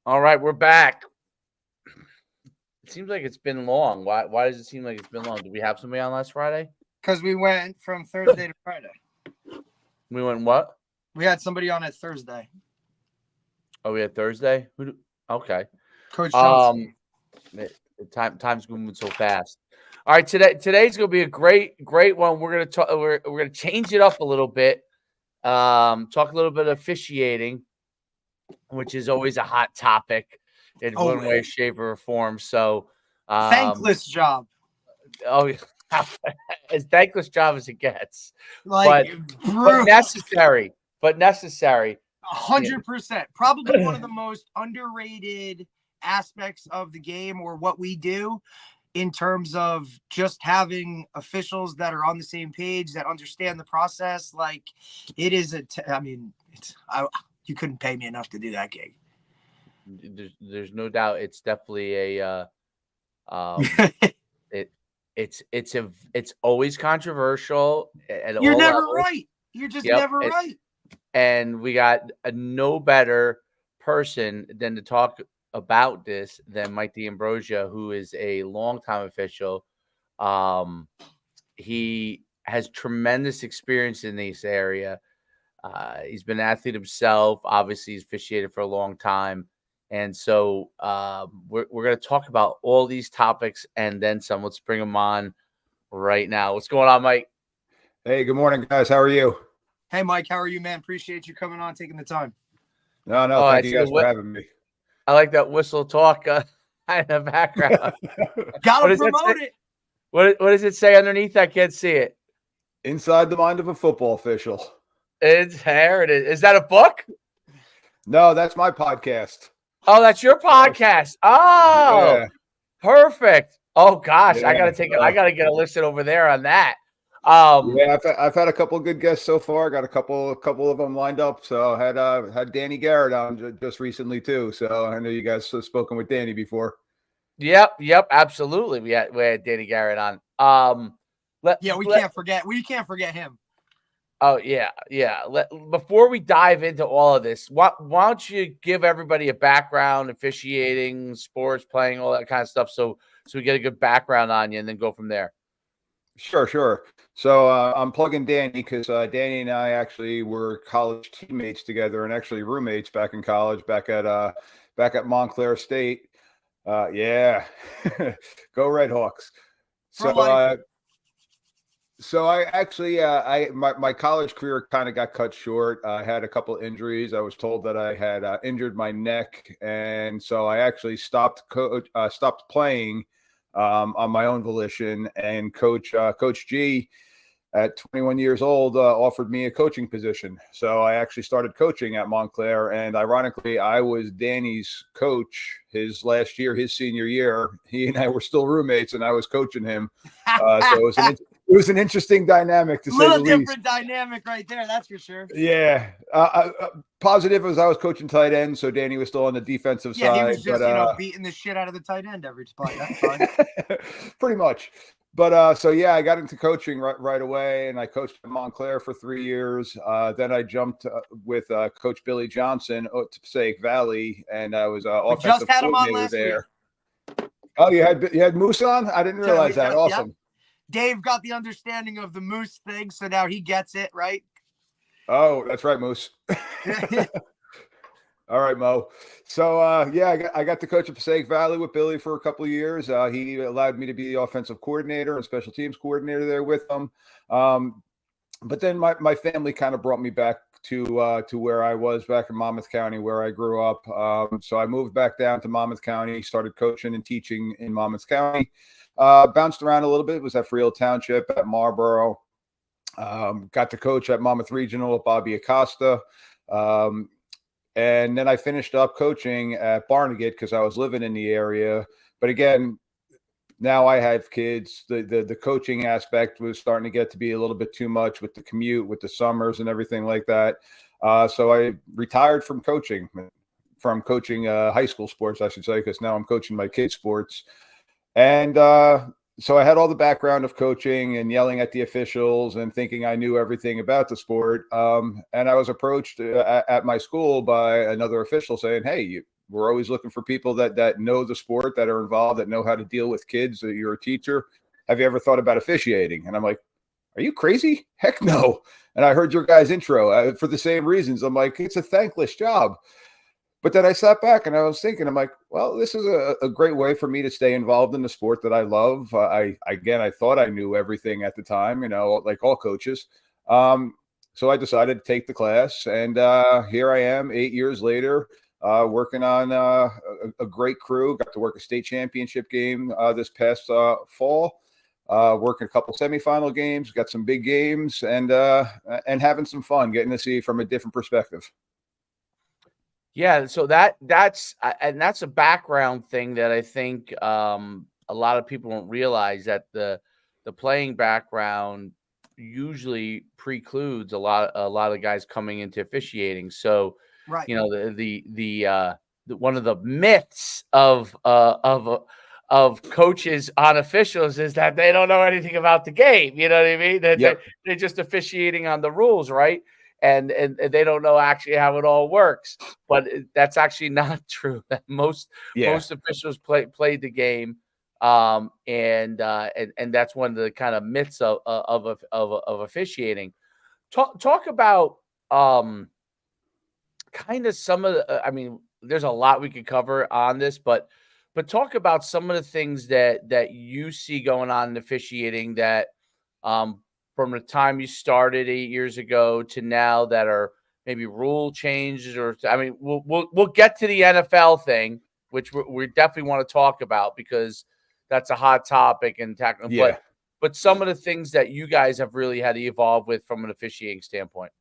All right, we're back. It seems like it's been long. Why does it seem like it's been long? Did we have somebody on last Friday? Because we went from Thursday to Friday. We went what? We had somebody on at Thursday. Oh, we had Thursday? Okay. Coach Johnson. Time's moving so fast. All right, today's gonna be a great one. We're gonna talk. We're gonna change it up a little bit. Talk a little bit of officiating, which is always a hot topic in one way, shape, or form. So, thankless job. Oh, as thankless job as it gets, but necessary. But necessary. 100%. Probably one of the most underrated aspects of the game, or what we do, in terms of just having officials that are on the same page, that understand the process. Like, it is you couldn't pay me enough to do that gig. There's no doubt. It's definitely a it's always controversial. You're never right. You're just never right. And we got no better person than to talk about this than Mike D'Ambrosia, who is a longtime official. He has tremendous experience in this area. He's been an athlete himself. Obviously, he's officiated for a long time. And so we're going to talk about all these topics and then some. Let's bring him on right now. What's going on, Mike? Hey, good morning, guys. How are you? Hey, Mike. How are you, man? Appreciate you coming on, taking the time. No, thank you guys for having me. I like that whistle talk in the background. Gotta promote it. What does it say underneath? I can't see it. Inside the Mind of a Football Official. There it is. Is that a book? No, that's my podcast. Oh, that's your podcast. Oh, yeah. Perfect. Oh gosh, yeah, I gotta get a listen over there on that. Yeah, I've had a couple of good guests so far. Got a couple of them lined up. So I had Danny Garrett on just recently too. So I know you guys have spoken with Danny before. Yep, absolutely. We had Danny Garrett on. We can't forget him. Oh yeah. Before we dive into all of this, why don't you give everybody a background, officiating, sports, playing, all that kind of stuff, so we get a good background on you, and then go from there. Sure. So I'm plugging Danny because Danny and I actually were college teammates together and actually roommates back in college, back at Montclair State. Yeah, go Redhawks. So I actually my college career kind of got cut short. I had a couple injuries. I was told that I had injured my neck, and so I actually stopped playing on my own volition. And Coach G, at 21 years old, offered me a coaching position. So I actually started coaching at Montclair, and ironically, I was Danny's coach his last year, his senior year. He and I were still roommates, and I was coaching him. So it was an interesting dynamic, to say the least. A little different dynamic right there, that's for sure. Yeah. Positive as I was coaching tight end, so Danny was still on the defensive side. Yeah, he was just, beating the shit out of the tight end every play. That's fine. Pretty much. But so yeah, I got into coaching right away, and I coached at Montclair for 3 years. Then I jumped with Coach Billy Johnson to Passaic Valley, and I was offensive coordinator there. Week. Oh, you had Moose on? I didn't realize that. Awesome. Yep. Dave got the understanding of the Moose thing, so now he gets it, right? Oh, that's right, Moose. All right, Mo. So, I got to coach at Passaic Valley with Billy for a couple of years. He allowed me to be the offensive coordinator and special teams coordinator there with him. But then my family kind of brought me back to where I was back in Monmouth County, where I grew up. So I moved back down to Monmouth County, started coaching and teaching in Monmouth County. Bounced around a little bit, was at Freehold Township, at Marlboro. Got to coach at Monmouth Regional with Bobby Acosta. And then I finished up coaching at Barnegat because I was living in the area. But again, now I have kids. The coaching aspect was starting to get to be a little bit too much with the commute, with the summers and everything like that. So I retired from coaching high school sports, I should say, because now I'm coaching my kids' sports. And so I had all the background of coaching and yelling at the officials and thinking I knew everything about the sport. And I was approached at my school by another official saying, hey, we're always looking for people that know the sport, that are involved, that know how to deal with kids. You're a teacher. Have you ever thought about officiating? And I'm like, are you crazy? Heck no. And I heard your guys' intro for the same reasons. I'm like, it's a thankless job. But then I sat back and I was thinking, I'm like, well, this is a great way for me to stay involved in the sport that I love. I thought I knew everything at the time, like all coaches. So I decided to take the class, and here I am 8 years later, working on a great crew. Got to work a state championship game this past fall. Working a couple semifinal games, got some big games, and having some fun, getting to see from a different perspective. Yeah, so that's a background thing that I think a lot of people don't realize, that the playing background usually precludes a lot of guys coming into officiating. So, Right. the one of the myths of coaches on officials is that they don't know anything about the game. You know what I mean? That they're just officiating on the rules, right? And they don't know actually how it all works. But that's actually not true. Most officials played the game, and that's one of the kind of myths of officiating. Talk about kind of some of the. I mean, there's a lot we could cover on this, but talk about some of the things that you see going on in officiating that, from the time you started 8 years ago to now, that are maybe rule changes, or I mean, we'll get to the NFL thing, which we definitely want to talk about, because that's a hot topic and tackle. Yeah. But some of the things that you guys have really had to evolve with from an officiating standpoint.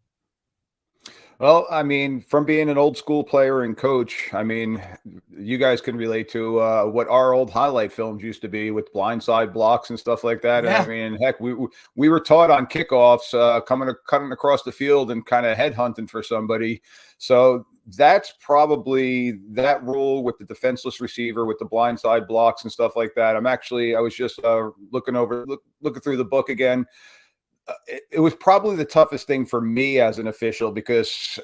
Well, I mean, from being an old school player and coach, I mean, you guys can relate to what our old highlight films used to be with blindside blocks and stuff like that. Yeah. And I mean, heck, we were taught on kickoffs, cutting across the field and kind of headhunting for somebody. So that's probably that rule with the defenseless receiver, with the blindside blocks and stuff like that. I was just looking through the book again. It was probably the toughest thing for me as an official, because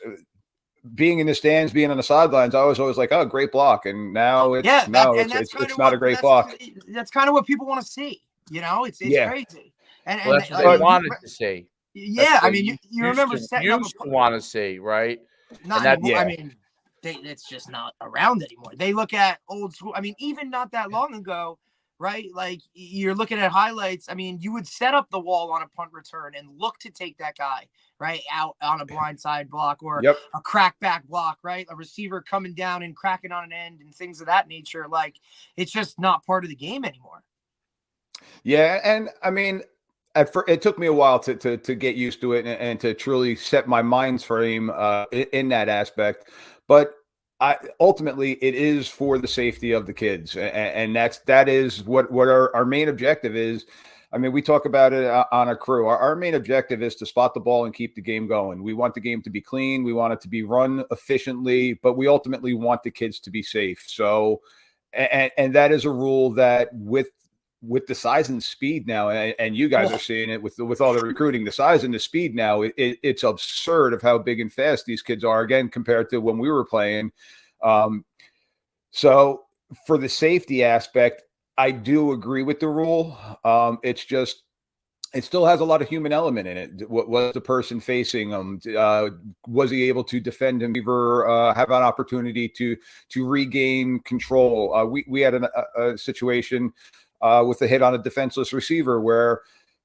being in the stands, being on the sidelines, I was always like, "Oh, great block," and now it's not a great block. That's kind of what people want to see. It's crazy. And that's what they wanted to see. Yeah, I mean, you remember setting up to want to see, right? Not anymore. I mean, it's just not around anymore. They look at old school. I mean, even not that long ago. Right? Like, you're looking at highlights. I mean, you would set up the wall on a punt return and look to take that guy, right, out on a blindside block, or a crackback block, right? A receiver coming down and cracking on an end and things of that nature. Like, it's just not part of the game anymore. Yeah. And I mean, it took me a while to get used to it and to truly set my mind's frame in that aspect. But ultimately, it is for the safety of the kids, and that is what our main objective is. I mean, we talk about it on a crew. Our main objective is to spot the ball and keep the game going. We want the game to be clean. We want it to be run efficiently, but we ultimately want the kids to be safe. So, and that is a rule that with the size and speed now, and you guys are seeing it with all the recruiting, the size and the speed now, it's absurd of how big and fast these kids are, again, compared to when we were playing. So for the safety aspect, I do agree with the rule. It's just, it still has a lot of human element in it. What was the person facing him? Was he able to defend him? Have an opportunity to regain control? We had a situation with a hit on a defenseless receiver where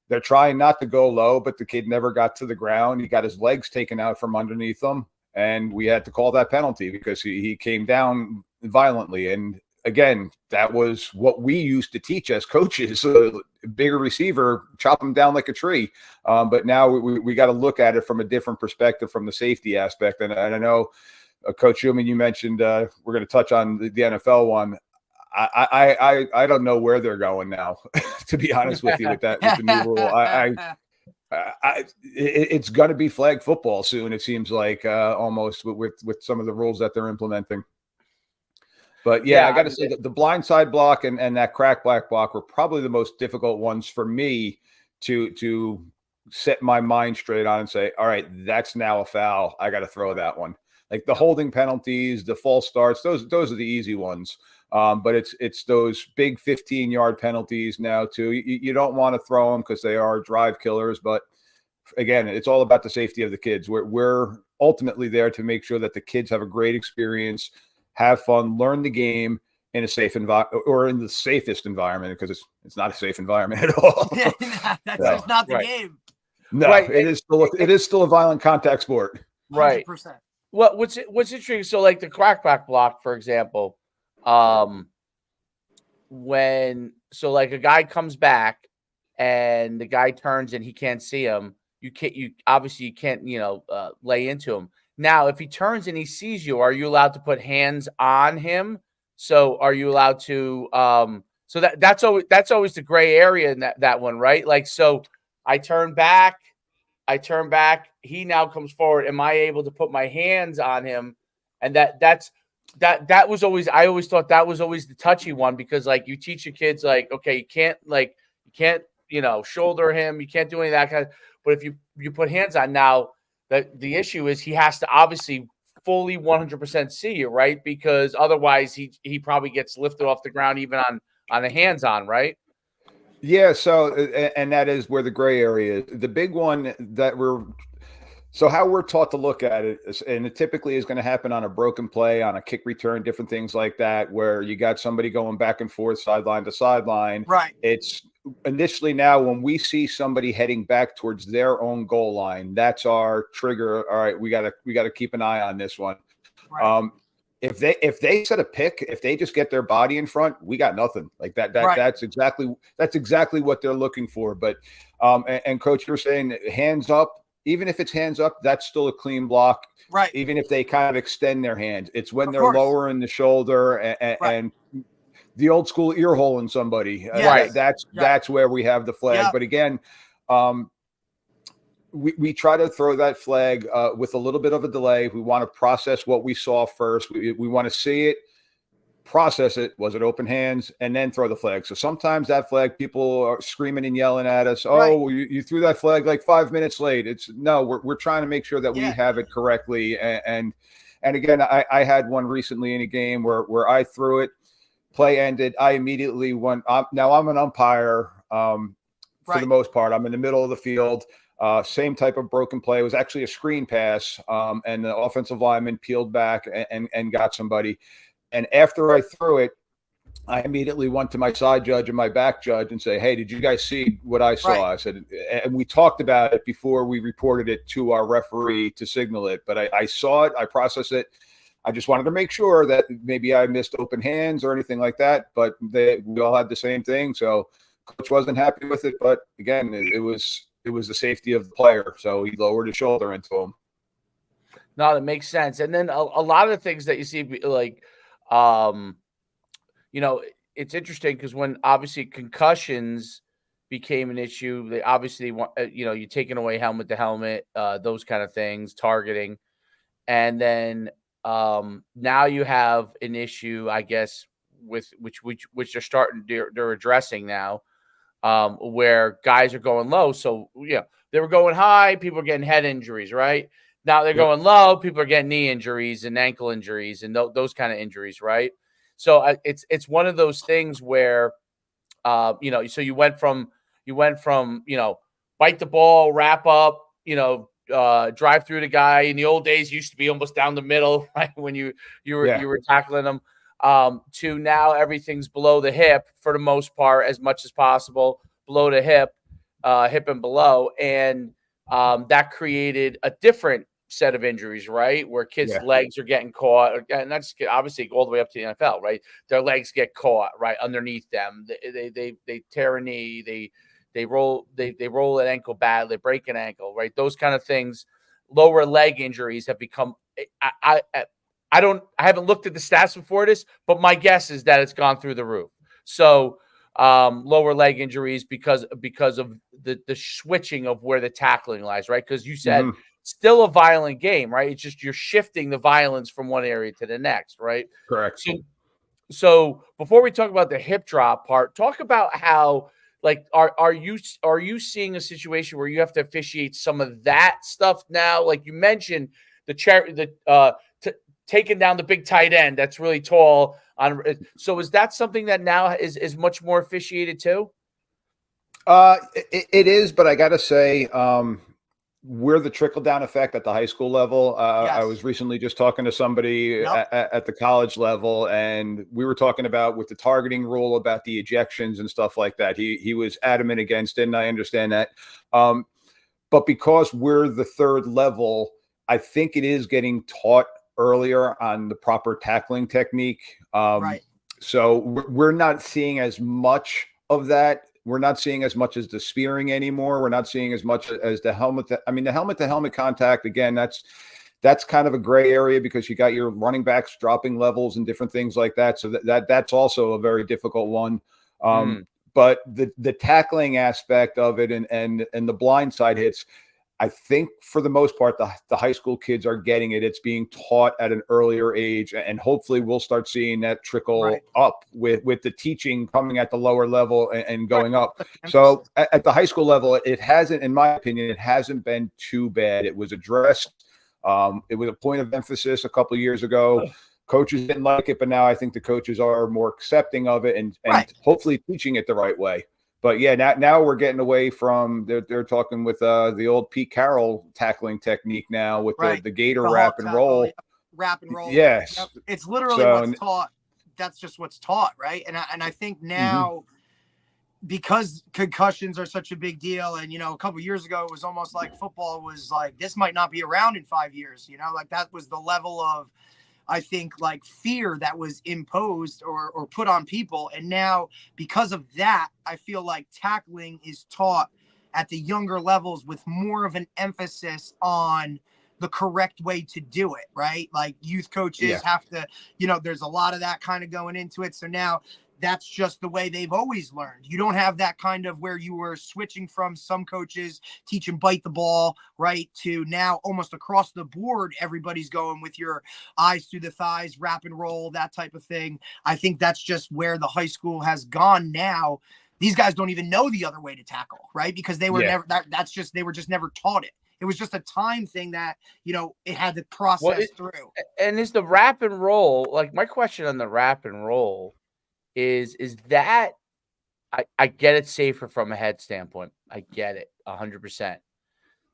they're trying not to go low, but the kid never got to the ground. He got his legs taken out from underneath him, and we had to call that penalty because he came down violently. And again, that was what we used to teach as coaches. A bigger receiver, chop him down like a tree. But now we got to look at it from a different perspective, from the safety aspect. And I know, Coach Schuman, you mentioned we're going to touch on the NFL one. I don't know where they're going now, to be honest with you, with the new rule. It's going to be flag football soon. It seems like almost with some of the rules that they're implementing. But I got to say that the blindside block and that crackback block were probably the most difficult ones for me to set my mind straight on and say, all right, that's now a foul. I got to throw that one. Like the holding penalties, the false starts, those are the easy ones. But it's those big 15-yard penalties now too. You don't want to throw them because they are drive killers. But again, it's all about the safety of the kids. We're ultimately there to make sure that the kids have a great experience, have fun, learn the game in a safe environment, or in the safest environment, because it's not a safe environment at all. That's just not the Right. game. No, Right. it is still a violent contact sport. Right. 100%. What's interesting? So like the crackback block, for example, when like a guy comes back and the guy turns and he can't see him, you can't lay into him. Now, if he turns and he sees you, are you allowed to put hands on him? So are you allowed to so that's always the gray area in that one, right? Like, so I turn back, he now comes forward. Am I able to put my hands on him? And that was always, I always thought that was always the touchy one, because like you teach your kids, like, okay, you can't shoulder him, you can't do any of that kind of, but if you put hands on, now the issue is he has to obviously fully 100% see you, right? Because otherwise he probably gets lifted off the ground even on the hands on, right? Yeah, so and that is where the gray area is. The big one that how we're taught to look at it is, and it typically is going to happen on a broken play, on a kick return, different things like that, where you got somebody going back and forth, sideline to sideline. Right. It's initially, now when we see somebody heading back towards their own goal line, that's our trigger. All right, we gotta keep an eye on this one. Right. If they set a pick, if they just get their body in front, we got nothing. Like that. Right. That's exactly what they're looking for. But and coach, you're saying hands up. Even if it's hands up, that's still a clean block. Right. Even if they kind of extend their hands, it's when Of they're course. lowering the shoulder and the old school ear hole in somebody. Yes. That's where we have the flag. Yeah. But again, we try to throw that flag with a little bit of a delay. We want to process what we saw first. We want to see it, process it. Was it open hands? And then throw the flag. So sometimes that flag, people are screaming and yelling at us. Oh, you threw that flag like 5 minutes late. We're trying to make sure that we have it correctly. And again, I had one recently in a game where I threw it, play ended. I immediately went. Now I'm an umpire for the most part. I'm in the middle of the field. Same type of broken play. It was actually a screen pass, and the offensive lineman peeled back and got somebody. And after I threw it, I immediately went to my side judge and my back judge and say, hey, did you guys see what I saw? Right. I said, and we talked about it before we reported it to our referee to signal it. But I saw it. I processed it. I just wanted to make sure that maybe I missed open hands or anything like that. But we all had the same thing. So coach wasn't happy with it. But again, it was the safety of the player. So he lowered his shoulder into him. No, that makes sense. And then a lot of the things that you see, like, it's interesting because when obviously concussions became an issue, they obviously want, you're taking away helmet to helmet, those kind of things, targeting. And then now you have an issue, I guess, with which they're addressing now, where guys are going low. So, they were going high, people are getting head injuries, right? Now they're going low, people are getting knee injuries and ankle injuries and those kind of injuries, right? So it's one of those things where, so you went from bite the ball, wrap up, drive through the guy. In the old days, used to be almost down the middle, right? When you were tackling them, to now everything's below the hip for the most part, as much as possible below the hip and below, and that created a different set of injuries, right? Where kids' legs are getting caught, and that's obviously all the way up to the NFL, right? Their legs get caught right underneath them. They tear a knee, they roll an ankle bad, they break an ankle, right? Those kind of things. Lower leg injuries have become. I haven't looked at the stats before this, but my guess is that it's gone through the roof. So lower leg injuries because of the switching of where the tackling lies, right? Because you said still a violent game, right? It's just you're shifting the violence from one area to the next, right? Correct. So before we talk about the hip drop part, talk about how, like, are you seeing a situation where you have to officiate some of that stuff now? Like you mentioned, taking down the big tight end that's really tall. So is that something that now is much more officiated too? It is, but I got to say, we're the trickle down effect at the high school level. Yes. I was recently just talking to somebody at the college level, and we were talking about with the targeting rule about the ejections and stuff like that. He was adamant against it, and I understand that. But because we're the third level, I think it is getting taught earlier on the proper tackling technique. Right. So we're not seeing as much of that. We're not seeing as much as the spearing anymore. We're not seeing as much as the helmet. The helmet to helmet contact, again, that's kind of a gray area because you got your running backs dropping levels and different things like that. So that's also a very difficult one. But the tackling aspect of it and the blind side hits, I think for the most part, the high school kids are getting it. It's being taught at an earlier age, and hopefully we'll start seeing that trickle up with the teaching coming at the lower level and going up. So at the high school level, it hasn't, in my opinion, it hasn't been too bad. It was addressed. It was a point of emphasis a couple of years ago. Coaches didn't like it, but now I think the coaches are more accepting of it and hopefully teaching it the right way. But yeah, now we're getting away from they're talking with the old Pete Carroll tackling technique now with the gator wrap and roll. Wrap and roll. Yes. Yep. It's literally what's taught. That's just what's taught, right? And I think now because concussions are such a big deal, and a couple of years ago it was almost like football was like this might not be around in 5 years. Like that was the level of, I think, like fear that was imposed or put on people. And now because of that, I feel like tackling is taught at the younger levels with more of an emphasis on the correct way to do it, right? Like youth coaches have to, there's a lot of that kind of going into it. So now that's just the way they've always learned. You don't have that kind of where you were switching from some coaches teaching bite the ball, right, to now almost across the board, everybody's going with your eyes through the thighs, wrap and roll, that type of thing. I think that's just where the high school has gone now. These guys don't even know the other way to tackle, right? Because they were never, they were just never taught it. It was just a time thing that, it had to process through. And is the wrap and roll, like my question on the wrap and roll, is that I get it safer from a head standpoint. I get it 100%.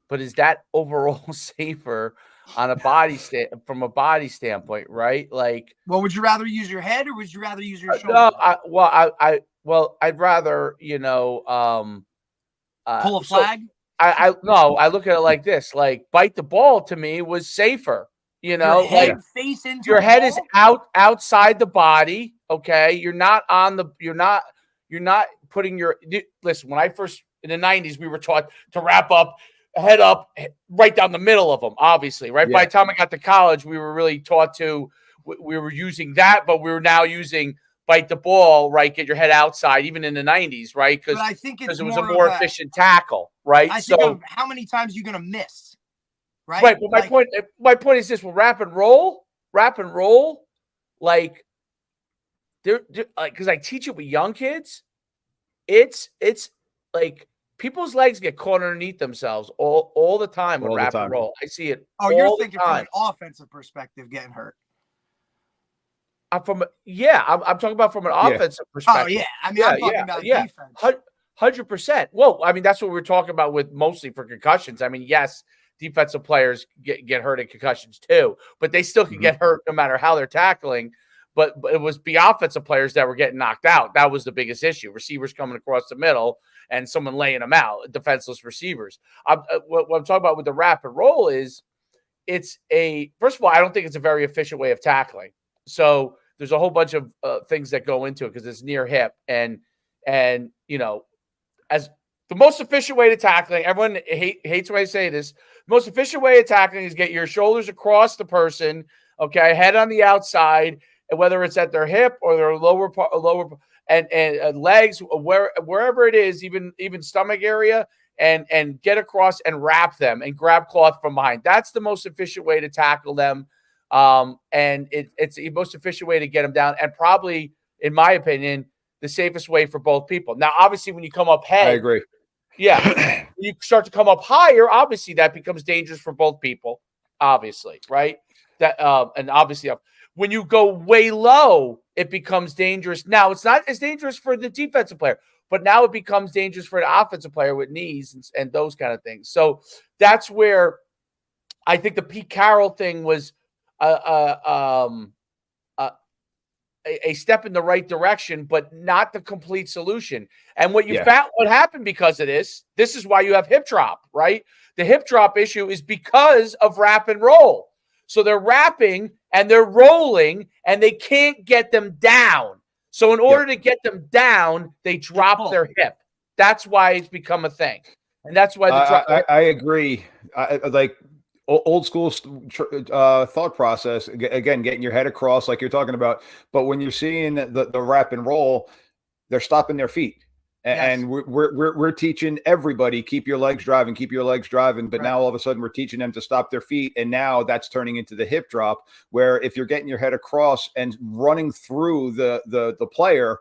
But is that overall safer on a from a body standpoint, right? Like, well, would you rather use your head or would you rather use your shoulder? No, I'd rather, pull a flag. I look at it like this, like bite the ball to me was safer. Your head face into your head is outside the body. Okay. You're not putting listen, when I first in the 90s, we were taught to wrap up, head up, right down the middle of them, obviously, right? By the time I got to college, we were really taught we were using that, but we were now using bite the ball, right? Get your head outside, even in the 90s, right? Because I think it was a more efficient tackle, right? I think of how many times you're going to miss. Right. Right. But my point is this: well, wrap and roll, like they're like, because I teach it with young kids, it's like people's legs get caught underneath themselves all the time with wrap and roll. I see it. Oh, you're thinking from an offensive perspective, getting hurt. I'm talking about from an offensive perspective. Oh yeah, I'm talking about defense. 100%. Well, I mean, that's what we're talking about with mostly for concussions. I mean, yes, defensive players get hurt in concussions too, but they still can get hurt no matter how they're tackling. But it was the offensive players that were getting knocked out. That was the biggest issue. Receivers coming across the middle and someone laying them out, defenseless receivers. What I'm talking about with the wrap and roll is first of all, I don't think it's a very efficient way of tackling. So there's a whole bunch of things that go into it because it's near hip and as the most efficient way to tackling, everyone hates when I say this. The most efficient way of tackling is get your shoulders across the person, okay, head on the outside, and whether it's at their hip or their lower and legs, wherever it is, even stomach area, and get across and wrap them and grab cloth from behind. That's the most efficient way to tackle them, and it's the most efficient way to get them down, and probably, in my opinion, the safest way for both people. Now, obviously, when you come up head, I agree. Yeah, you start to come up higher. Obviously, that becomes dangerous for both people. Obviously, right? That and obviously when you go way low, it becomes dangerous. Now it's not as dangerous for the defensive player, but now it becomes dangerous for the offensive player with knees and those kind of things. So that's where I think the Pete Carroll thing was a step in the right direction, but not the complete solution. And what you found, what happened because of this is why you have hip drop, right? The hip drop issue is because of wrap and roll. So they're wrapping and they're rolling and they can't get them down. So in order to get them down, they drop their hip. That's why it's become a thing. And that's why I agree. Like old school thought process, again, getting your head across like you're talking about. But when you're seeing the wrap and roll, they're stopping their feet. And we're teaching everybody, keep your legs driving, keep your legs driving. But now all of a sudden we're teaching them to stop their feet. And now that's turning into the hip drop, where if you're getting your head across and running through the player,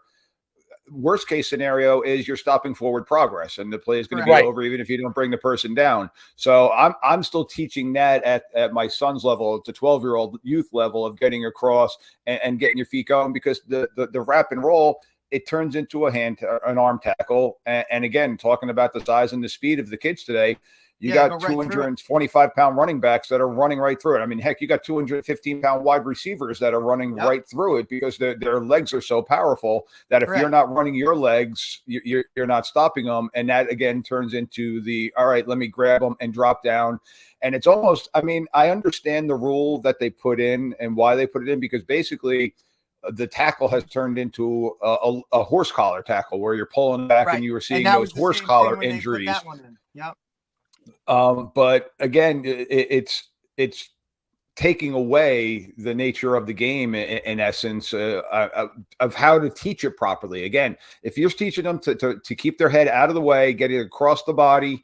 worst case scenario is you're stopping forward progress and the play is going to be over even if you don't bring the person down. So I'm still teaching that at my son's level, the 12-year-old youth level, of getting across and getting your feet going, because the wrap and roll, it turns into an arm tackle. And again, talking about the size and the speed of the kids today, you got 225-pound running backs that are running right through it. I mean, heck, you got 215-pound wide receivers that are running right through it because their legs are so powerful that if you're not running your legs, you're not stopping them. And that, again, turns into all right, let me grab them and drop down. And it's almost, I mean, I understand the rule that they put in and why they put it in, because basically the tackle has turned into a horse collar tackle where you're pulling back and you were seeing those horse collar injuries. But again, it's taking away the nature of the game in essence, of how to teach it properly. Again, if you're teaching them to keep their head out of the way, get it across the body,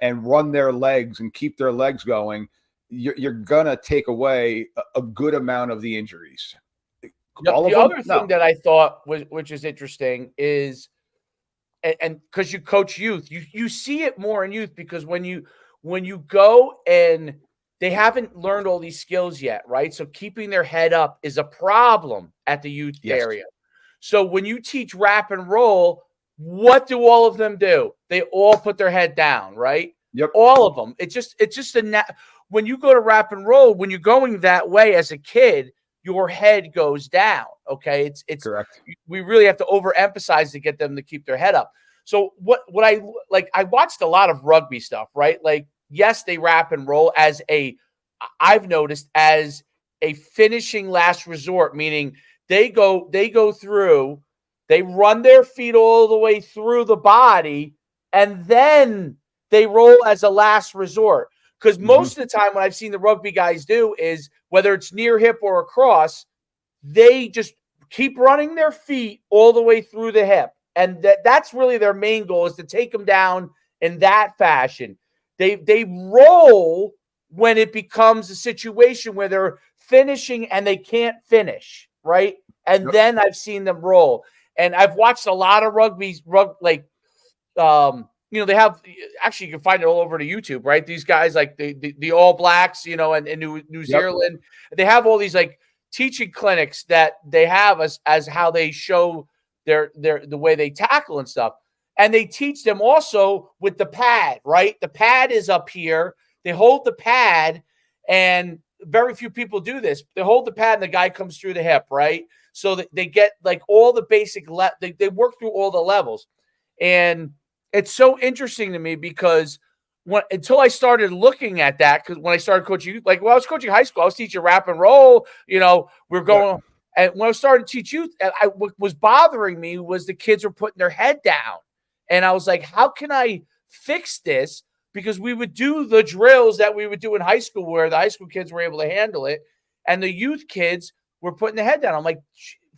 and run their legs and keep their legs going, you're gonna take away a good amount of the injuries. The other thing that I thought which is interesting is, and because you coach youth, you see it more in youth, because when you go and they haven't learned all these skills yet, right? So keeping their head up is a problem at the youth area. So when you teach wrap and roll, what do all of them do? They all put their head down, right? Yep. All of them. It's just when you go to wrap and roll, when you're going that way as a kid, your head goes down. Okay. It's correct. We really have to overemphasize to get them to keep their head up. So what I like, I watched a lot of rugby stuff, right? Like, yes, they wrap and roll I've noticed as a finishing last resort, meaning they go through, they run their feet all the way through the body, and then they roll as a last resort. Because most of the time, what I've seen the rugby guys do is, whether it's near hip or across, they just keep running their feet all the way through the hip. And that's really their main goal, is to take them down in that fashion. They roll when it becomes a situation where they're finishing and they can't finish, right? And then I've seen them roll. And I've watched a lot of they have, actually, you can find it all over to YouTube, right? These guys, like the All Blacks, and New Zealand, they have all these like teaching clinics that they have as how they show the way they tackle and stuff. And they teach them also with the pad, right? The pad is up here. They hold the pad, and very few people do this. They hold the pad and the guy comes through the hip, right? So that they get like all the basic, they work through all the levels. And it's so interesting to me because until I started looking at that, because when I started coaching, like when I was coaching high school, I was teaching wrap and roll, we're going, and when I started to teach youth, what was bothering me was the kids were putting their head down. And I was like, how can I fix this? Because we would do the drills that we would do in high school where the high school kids were able to handle it, and the youth kids were putting their head down. I'm like,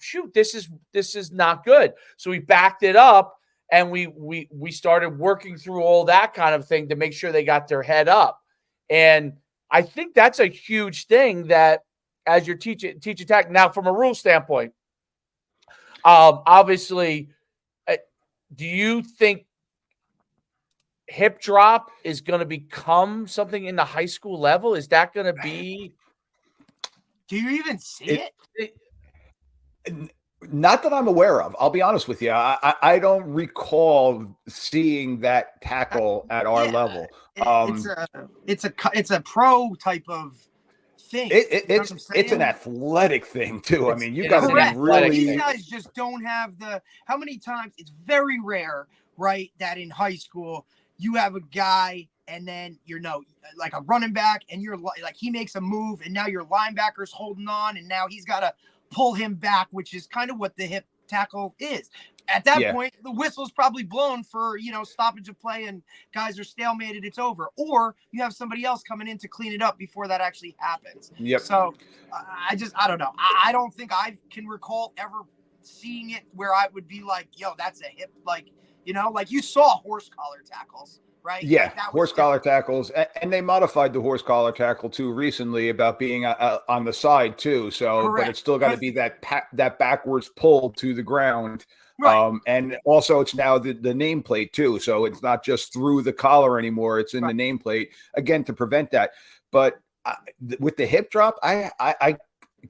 shoot, this is not good. So we backed it up. And we started working through all that kind of thing to make sure they got their head up. And I think that's a huge thing that as you're teach attack. Now, from a rule standpoint, obviously, do you think hip drop is going to become something in the high school level? Is that going to be Do you even see it? Not that I'm aware of. I'll be honest with you. I don't recall seeing that tackle at our level. It's a pro type of thing. It's an athletic thing too. I mean, you got to be Correct. really. These guys just don't have the. How many times? It's very rare, right? That in high school you have a guy and then like a running back, and you're like he makes a move, and now your linebacker's holding on, and now he's got to pull him back, which is kind of what the hip tackle is. At that point, the whistle's probably blown for, stoppage of play and guys are stalemated, it's over. Or you have somebody else coming in to clean it up before that actually happens. Yep. So I don't know. I don't think I can recall ever seeing it where I would be like, yo, that's a hip, like you saw horse collar tackles. Right? Yeah, like horse collar tackles, and they modified the horse collar tackle too recently about being on the side too. So, Correct. But it's still got to be that backwards pull to the ground. Right. And also it's now the nameplate too. So it's not just through the collar anymore. It's in the nameplate again to prevent that. But with the hip drop, I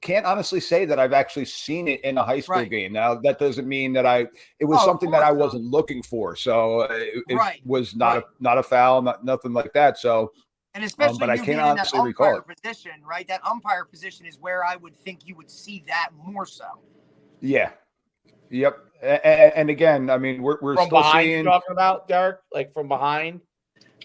can't honestly say that I've actually seen it in a high school game. Now that doesn't mean that it was something that I wasn't looking for. So it was not a foul, nothing like that. So, and especially but I can't honestly recall it. Position, right? That umpire position is where I would think you would see that more so. Yeah. Yep. And again, I mean, we're from still behind. seeing. You're talking about, Derek, like from behind.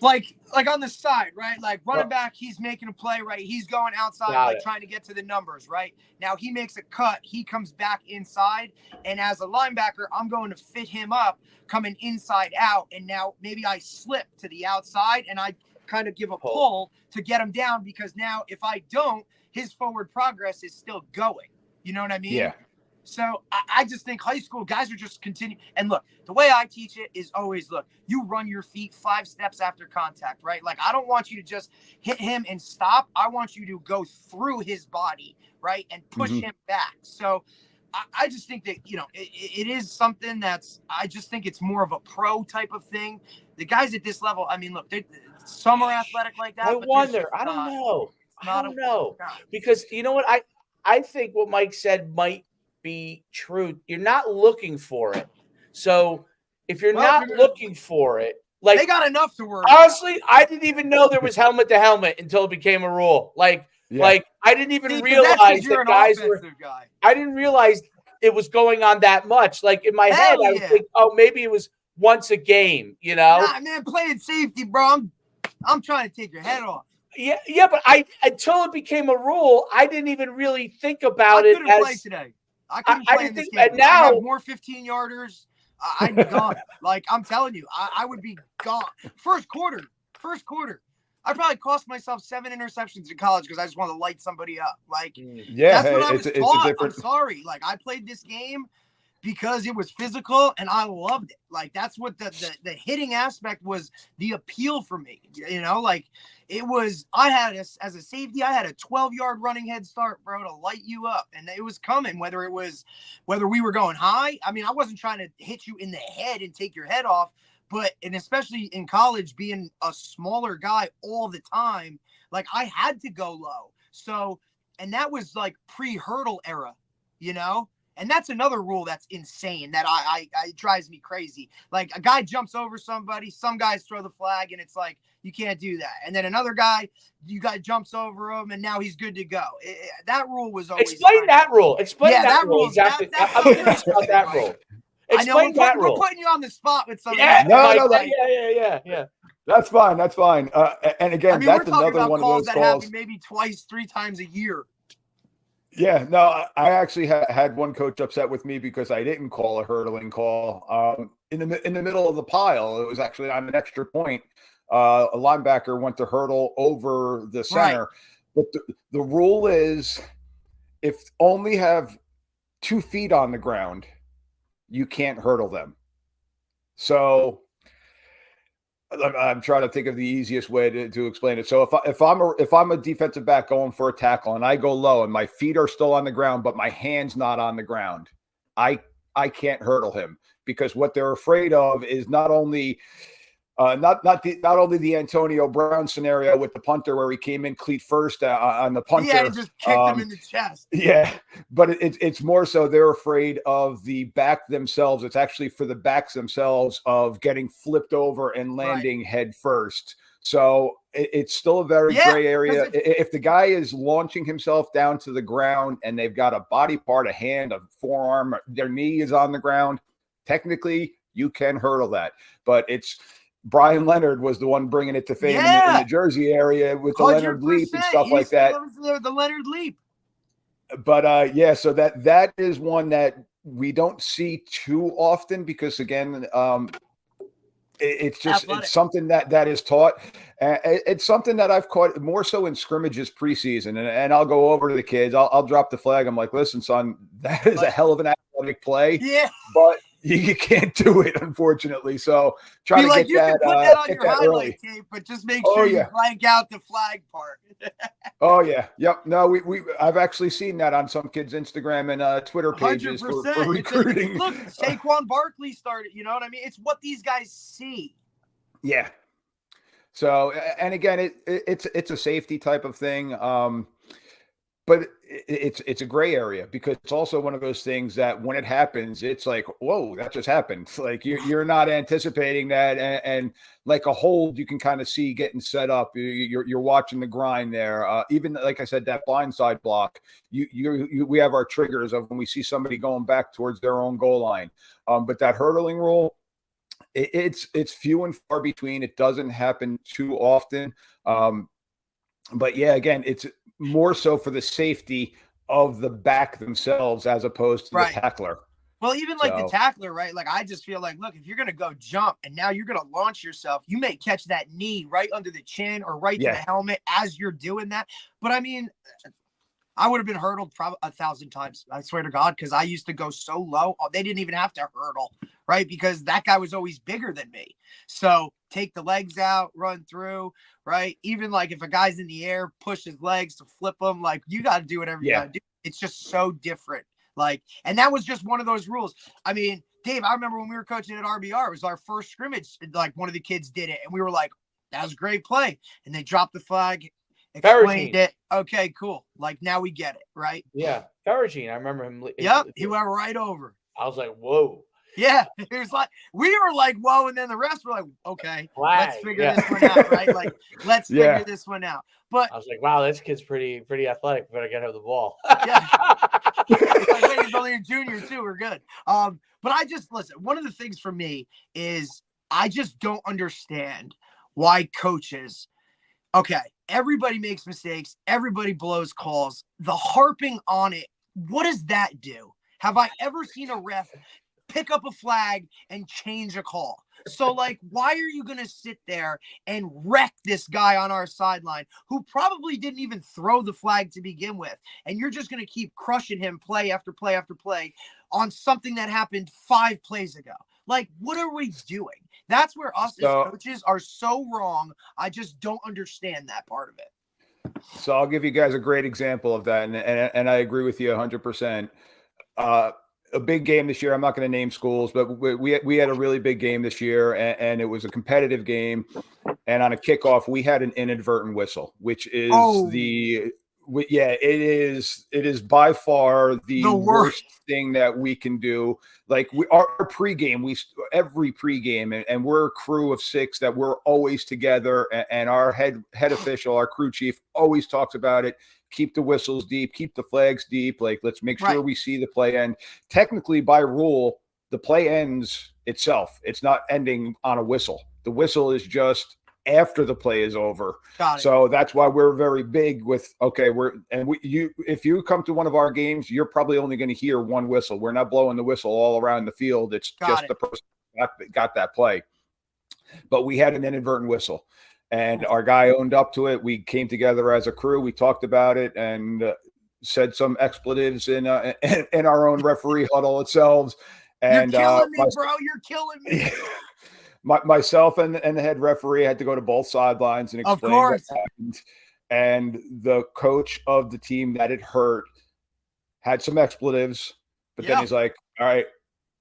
Like on the side, right? Like running back, he's making a play, right? He's going outside, trying to get to the numbers, right? Now he makes a cut. He comes back inside. And as a linebacker, I'm going to fit him up coming inside out. And now maybe I slip to the outside and I kind of give a pull to get him down, because now if I don't, his forward progress is still going. You know what I mean? Yeah. So I just think high school guys are just continuing. And look, the way I teach it is always, look, you run your feet 5 steps after contact, right? Like, I don't want you to just hit him and stop. I want you to go through his body, right? And push him back. So I just think that, it is something I just think it's more of a pro type of thing. The guys at this level, I mean, look, some are athletic like that. I wonder. I don't know. I don't know. Because you know what? I think what Mike said might be true. You're not looking for it. So if you're not looking for it, like they got enough to worry. Honestly, I didn't even know there was helmet to helmet until it became a rule. Like I didn't even realize that guys were. I didn't realize it was going on that much. Like in my head, I was thinking, oh, maybe it was once a game. Nah, man, playing safety, bro. I'm trying to take your head off. Yeah, but until it became a rule, I didn't even really think about it. I couldn't play today. I couldn't play in this game. And now, I have more 15-yarders. I'd be gone. Like, I'm telling you, I would be gone. First quarter. I probably cost myself 7 interceptions in college because I just wanted to light somebody up. Like, that's what I was taught. I'm sorry. Like, I played this game because it was physical and I loved it. Like, that's what the hitting aspect was, the appeal for me. Like, it was, as a safety, I had a 12-yard running head start, bro, to light you up. And it was coming, whether we were going high. I mean, I wasn't trying to hit you in the head and take your head off, and especially in college, being a smaller guy all the time, like I had to go low. So, and that was like pre-hurdle era, And that's another rule that's insane that it drives me crazy. Like a guy jumps over somebody, some guys throw the flag and it's like, you can't do that. And then another guy, jumps over him and now he's good to go. That rule was always. Explain that rule. Explain that rule. Exactly. I'm curious about that rule. Explain that rule. We're putting you on the spot with something. Yeah. Yeah. That's fine. And again, that's another one of those that calls. Happen maybe 2-3 times a year. Yeah, no, I actually had one coach upset with me because I didn't call a hurdling call in the middle of the pile. It was actually on an extra point. A linebacker went to hurdle over the center, but the rule is if only have 2 feet on the ground, you can't hurdle them. So I'm trying to think of the easiest way to explain it. So if I'm a defensive back going for a tackle and I go low and my feet are still on the ground, but my hand's not on the ground, I can't hurdle him, because what they're afraid of is not only Not only the Antonio Brown scenario with the punter where he came in cleat first on the punter. Yeah, and just kicked him in the chest. Yeah, but it's more so they're afraid of the back themselves. It's actually for the backs themselves of getting flipped over and landing head first. So it's still a very gray area. If the guy is launching himself down to the ground and they've got a body part, a hand, a forearm, their knee is on the ground, technically you can hurdle that. But it's Brian Leonard was the one bringing it to fame in the Jersey area with the Leonard Leap and stuff like that. The Leonard Leap. But so that is one that we don't see too often because again, it's just athletic. It's something that is taught. It's something that I've caught more so in scrimmages preseason, and I'll go over to the kids. I'll drop the flag. I'm like, listen, son, that is a hell of an athletic play. Yeah, but you can't do it, unfortunately. So try to get that. Can put that on your highlight tape, but just make sure you blank out the flag part. Oh yeah, yep. No, I've actually seen that on some kids' Instagram and Twitter pages for recruiting. Look, Saquon Barkley started. You know what I mean? It's what these guys see. Yeah. So, and again, it's a safety type of thing. But it's a gray area because it's also one of those things that when it happens, it's like, whoa, that just happened. Like you're not anticipating that, and like a hold, you can kind of see getting set up. You're watching the grind there. Even like I said, that blindside block. We have our triggers of when we see somebody going back towards their own goal line. But that hurdling rule, it's few and far between. It doesn't happen too often. But yeah, again, it's more so for the safety of the back themselves as opposed to the tackler. Well, even like the tackler, right? Like I just feel like, look, if you're going to go jump and now you're going to launch yourself, you may catch that knee right under the chin or right to the helmet as you're doing that. But I mean, I would have been hurdled probably 1,000 times. I swear to God, because I used to go so low. They didn't even have to hurdle, right? Because that guy was always bigger than me. So take the legs out, run through, right? Even like if a guy's in the air, push his legs to flip them. Like you got to do whatever you got to do. It's just so different. Like, and that was just one of those rules. I mean, Dave, I remember when we were coaching at RBR, it was our first scrimmage. Like one of the kids did it, and we were like, "That was a great play." And they dropped the flag. Explained it. Okay, cool. Like now we get it, right? Yeah, Ferragine. I remember him. Yep, he went right over. I was like, whoa. Yeah, it was like we were like, whoa, and then the rest were like, okay, let's figure this one out, right? Like, let's figure this one out. But I was like, wow, this kid's pretty athletic. Better get him the ball. Yeah, it's like, wait, he's only a junior too. We're good. But I just listen. One of the things for me is I just don't understand why coaches. Okay, everybody makes mistakes. Everybody blows calls. The harping on it, what does that do? Have I ever seen a ref pick up a flag and change a call? So, like, why are you going to sit there and wreck this guy on our sideline who probably didn't even throw the flag to begin with? And you're just going to keep crushing him play after play after play on something that happened 5 plays ago. Like, what are we doing? That's where us as coaches are so wrong. I just don't understand that part of it. So I'll give you guys a great example of that. And I agree with you 100%. A big game this year. I'm not going to name schools, but we had a really big game this year, and it was a competitive game. And on a kickoff, we had an inadvertent whistle, which is it is by far the worst thing that we can do. Like our pregame, every pregame, and we're a crew of 6 that we're always together. And our head official, our crew chief, always talks about it. Keep the whistles deep, keep the flags deep. Like, let's make sure we see the play end. Technically, by rule, the play ends itself. It's not ending on a whistle. The whistle is just after the play is over. So that's why we're very big with, if you come to one of our games, you're probably only going to hear one whistle. We're not blowing the whistle all around the field. It's the person that got that play. But we had an inadvertent whistle. And our guy owned up to it. We came together as a crew. We talked about it and said some expletives in our own referee huddle itself. And you're killing me, bro. You're killing me. Myself and the head referee had to go to both sidelines and explain what happened. And the coach of the team that it hurt had some expletives, but then he's like, "All right,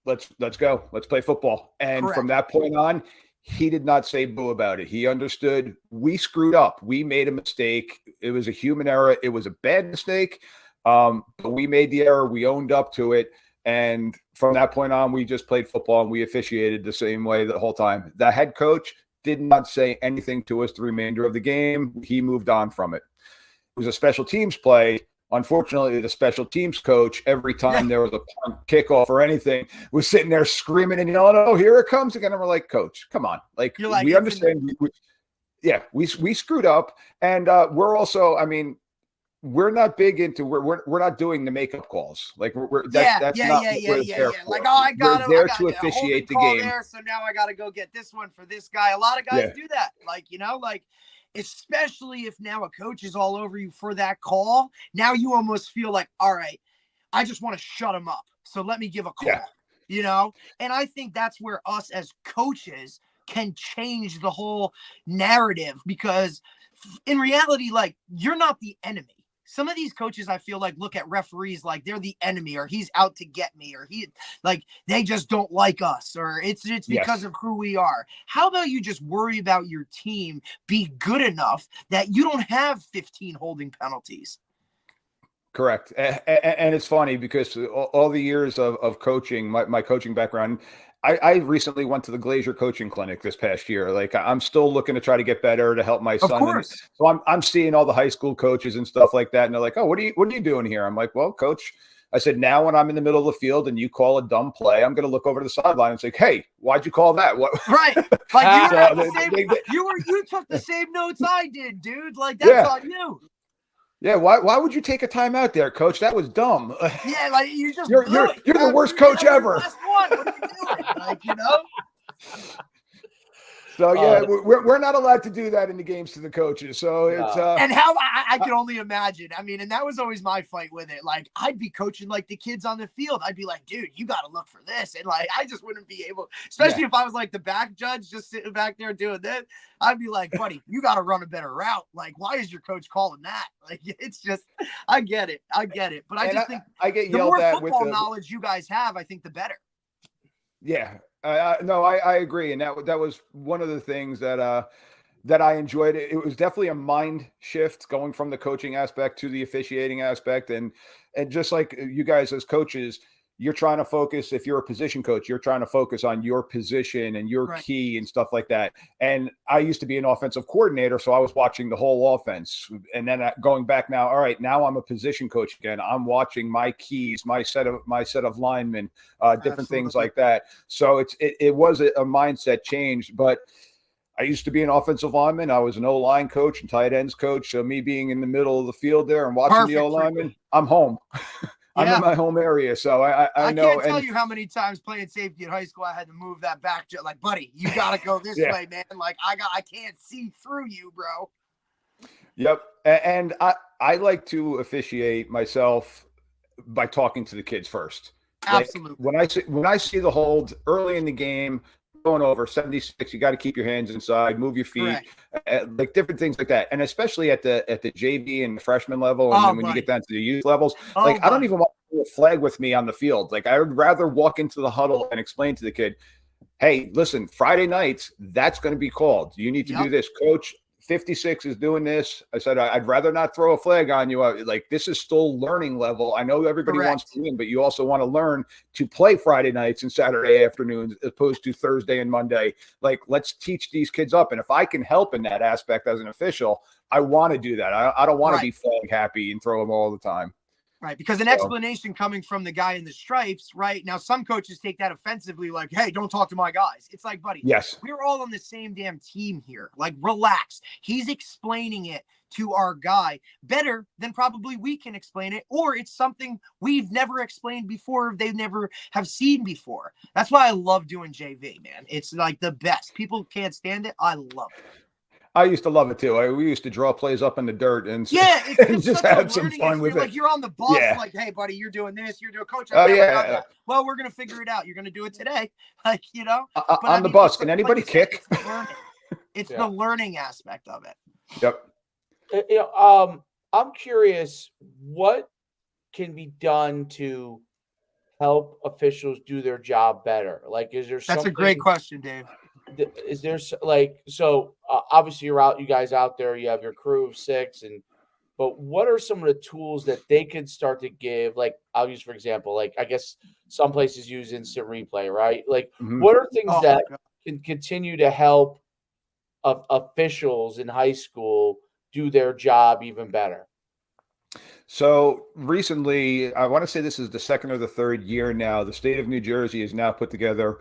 let's go. Let's play football." And from that point on, He did not say boo about it. He understood we screwed up. We made a mistake. It was a human error. It was a bad mistake. But we made the error. We owned up to it. And from that point on, we just played football and we officiated the same way the whole time. The head coach did not say anything to us the remainder of the game. He moved on from it. It was a special teams play. Unfortunately, the special teams coach, every time there was a punt, kickoff or anything, was sitting there screaming and yelling, "Oh, here it comes again!" And we're like, "Coach, come on! Like we understand. We screwed up, and we're also, I mean, we're not big into we're not doing the makeup calls. Like that's not what we're there for. Like, oh, we're there to officiate the game. There, so now I got to go get this one for this guy. A lot of guys do that. Like, you know, like. Especially if now a coach is all over you for that call. Now you almost feel like, all right, I just want to shut him up. So let me give a call, you know? And I think that's where us as coaches can change the whole narrative, because in reality, like, you're not the enemy. Some of these coaches, I feel like, look at referees like they're the enemy, or he's out to get me, or they just don't like us, or it's because of who we are. How about you just worry about your team, be good enough that you don't have 15 holding penalties? Correct. And it's funny because all the years of coaching, my coaching background, I recently went to the Glazier coaching clinic this past year. Like, I'm still looking to try to get better to help my son. Of course. So I'm seeing all the high school coaches and stuff like that. And they're like, "Oh, what are you doing here?" I'm like, "Well, coach," I said, "now when I'm in the middle of the field and you call a dumb play, I'm going to look over to the sideline and say, 'Hey, why'd you call that?' What?" Right. Like, you took the same notes I did, dude. Like, that's on you. Yeah, why would you take a timeout there, coach? That was dumb. Yeah, like you're the worst coach ever. Last one. What are you doing? Like, you know? So we're not allowed to do that in the games to the coaches. So it's and how I can only imagine. I mean, and that was always my fight with it. Like, I'd be coaching like the kids on the field. I'd be like, "Dude, you got to look for this," and like I just wouldn't be able, especially if I was like the back judge just sitting back there doing this. I'd be like, "Buddy, you got to run a better route. Like, why is your coach calling that?" Like, it's just, I get it, but I just think I get the yelled more at football with knowledge you guys have, I think the better. Yeah. No, I agree, and that was one of the things that I enjoyed. It was definitely a mind shift going from the coaching aspect to the officiating aspect, and just like you guys as coaches, you're trying to focus. If you're a position coach, you're trying to focus on your position and your key and stuff like that. And I used to be an offensive coordinator, so I was watching the whole offense. And then going back now, all right, now I'm a position coach again. I'm watching my keys, my set of linemen, different things like that. So it was a mindset change, but I used to be an offensive lineman. I was an O-line coach and tight ends coach. So me being in the middle of the field there and watching the O-lineman, I'm home. I'm in my home area, so I know. I can't tell you how many times playing safety in high school I had to move that back. Like, buddy, you got to go this way, man. Like, I can't see through you, bro. Yep. And I like to officiate myself by talking to the kids first. Absolutely. Like, when I see the hold early in the game, going over 76, you got to keep your hands inside, move your feet, like different things like that. And especially at the JV and the freshman level, and then when you get down to the youth levels, I don't even want to a flag with me on the field. Like, I would rather walk into the huddle and explain to the kid, "Hey, listen, Friday nights, that's going to be called. You need to do this. Coach 56 is doing this." I said, "I'd rather not throw a flag on you. Like, this is still learning level. I know everybody wants to win, but you also want to learn to play Friday nights and Saturday afternoons as opposed to Thursday and Monday. Like, let's teach these kids up. And if I can help in that aspect as an official, I want to do that. I don't want to be flag happy and throw them all the time." Right, because an explanation coming from the guy in the stripes, right? Now, some coaches take that offensively, like, "Hey, don't talk to my guys." It's like, buddy, we're all on the same damn team here. Like, relax. He's explaining it to our guy better than probably we can explain it, or it's something we've never explained before, they never have seen before. That's why I love doing JV, man. It's like the best. People can't stand it. I love it. I used to love it too. We used to draw plays up in the dirt and it's just have some fun with it. Like, you're on the bus, like, "Hey, buddy, you're doing this. You're doing coach." That. Well, we're gonna figure it out. You're gonna do it today, like, you know. But on the bus, can anybody kick? It's the learning aspect of it. Yep. I'm curious, what can be done to help officials do their job better? Like, is there something? That's a great question, Dave. is there like, so obviously you guys out there, you have your crew of 6, but what are some of the tools that they could start to give? Like, I'll use, for example, like, I guess some places use instant replay, right? Like, Mhm. what are things Oh, that God. can continue to help officials in high school do their job even better? So recently, I want to say this is the second or the third year now, the state of New Jersey has now put together,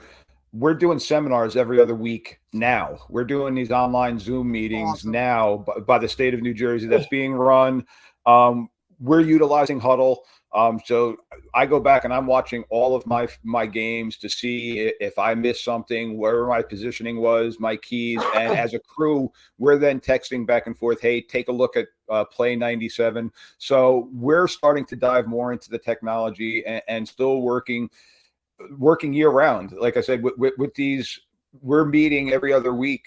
we're doing seminars every other week now. We're doing these online Zoom meetings Awesome. now by the state of New Jersey that's being run. Um, we're utilizing Huddle. So I go back and I'm watching all of my games to see if I missed something, where my positioning was, my keys, and as a crew, we're then texting back and forth. Hey, take a look at play 97. So we're starting to dive more into the technology and still working year round. Like I said, with these, we're meeting every other week.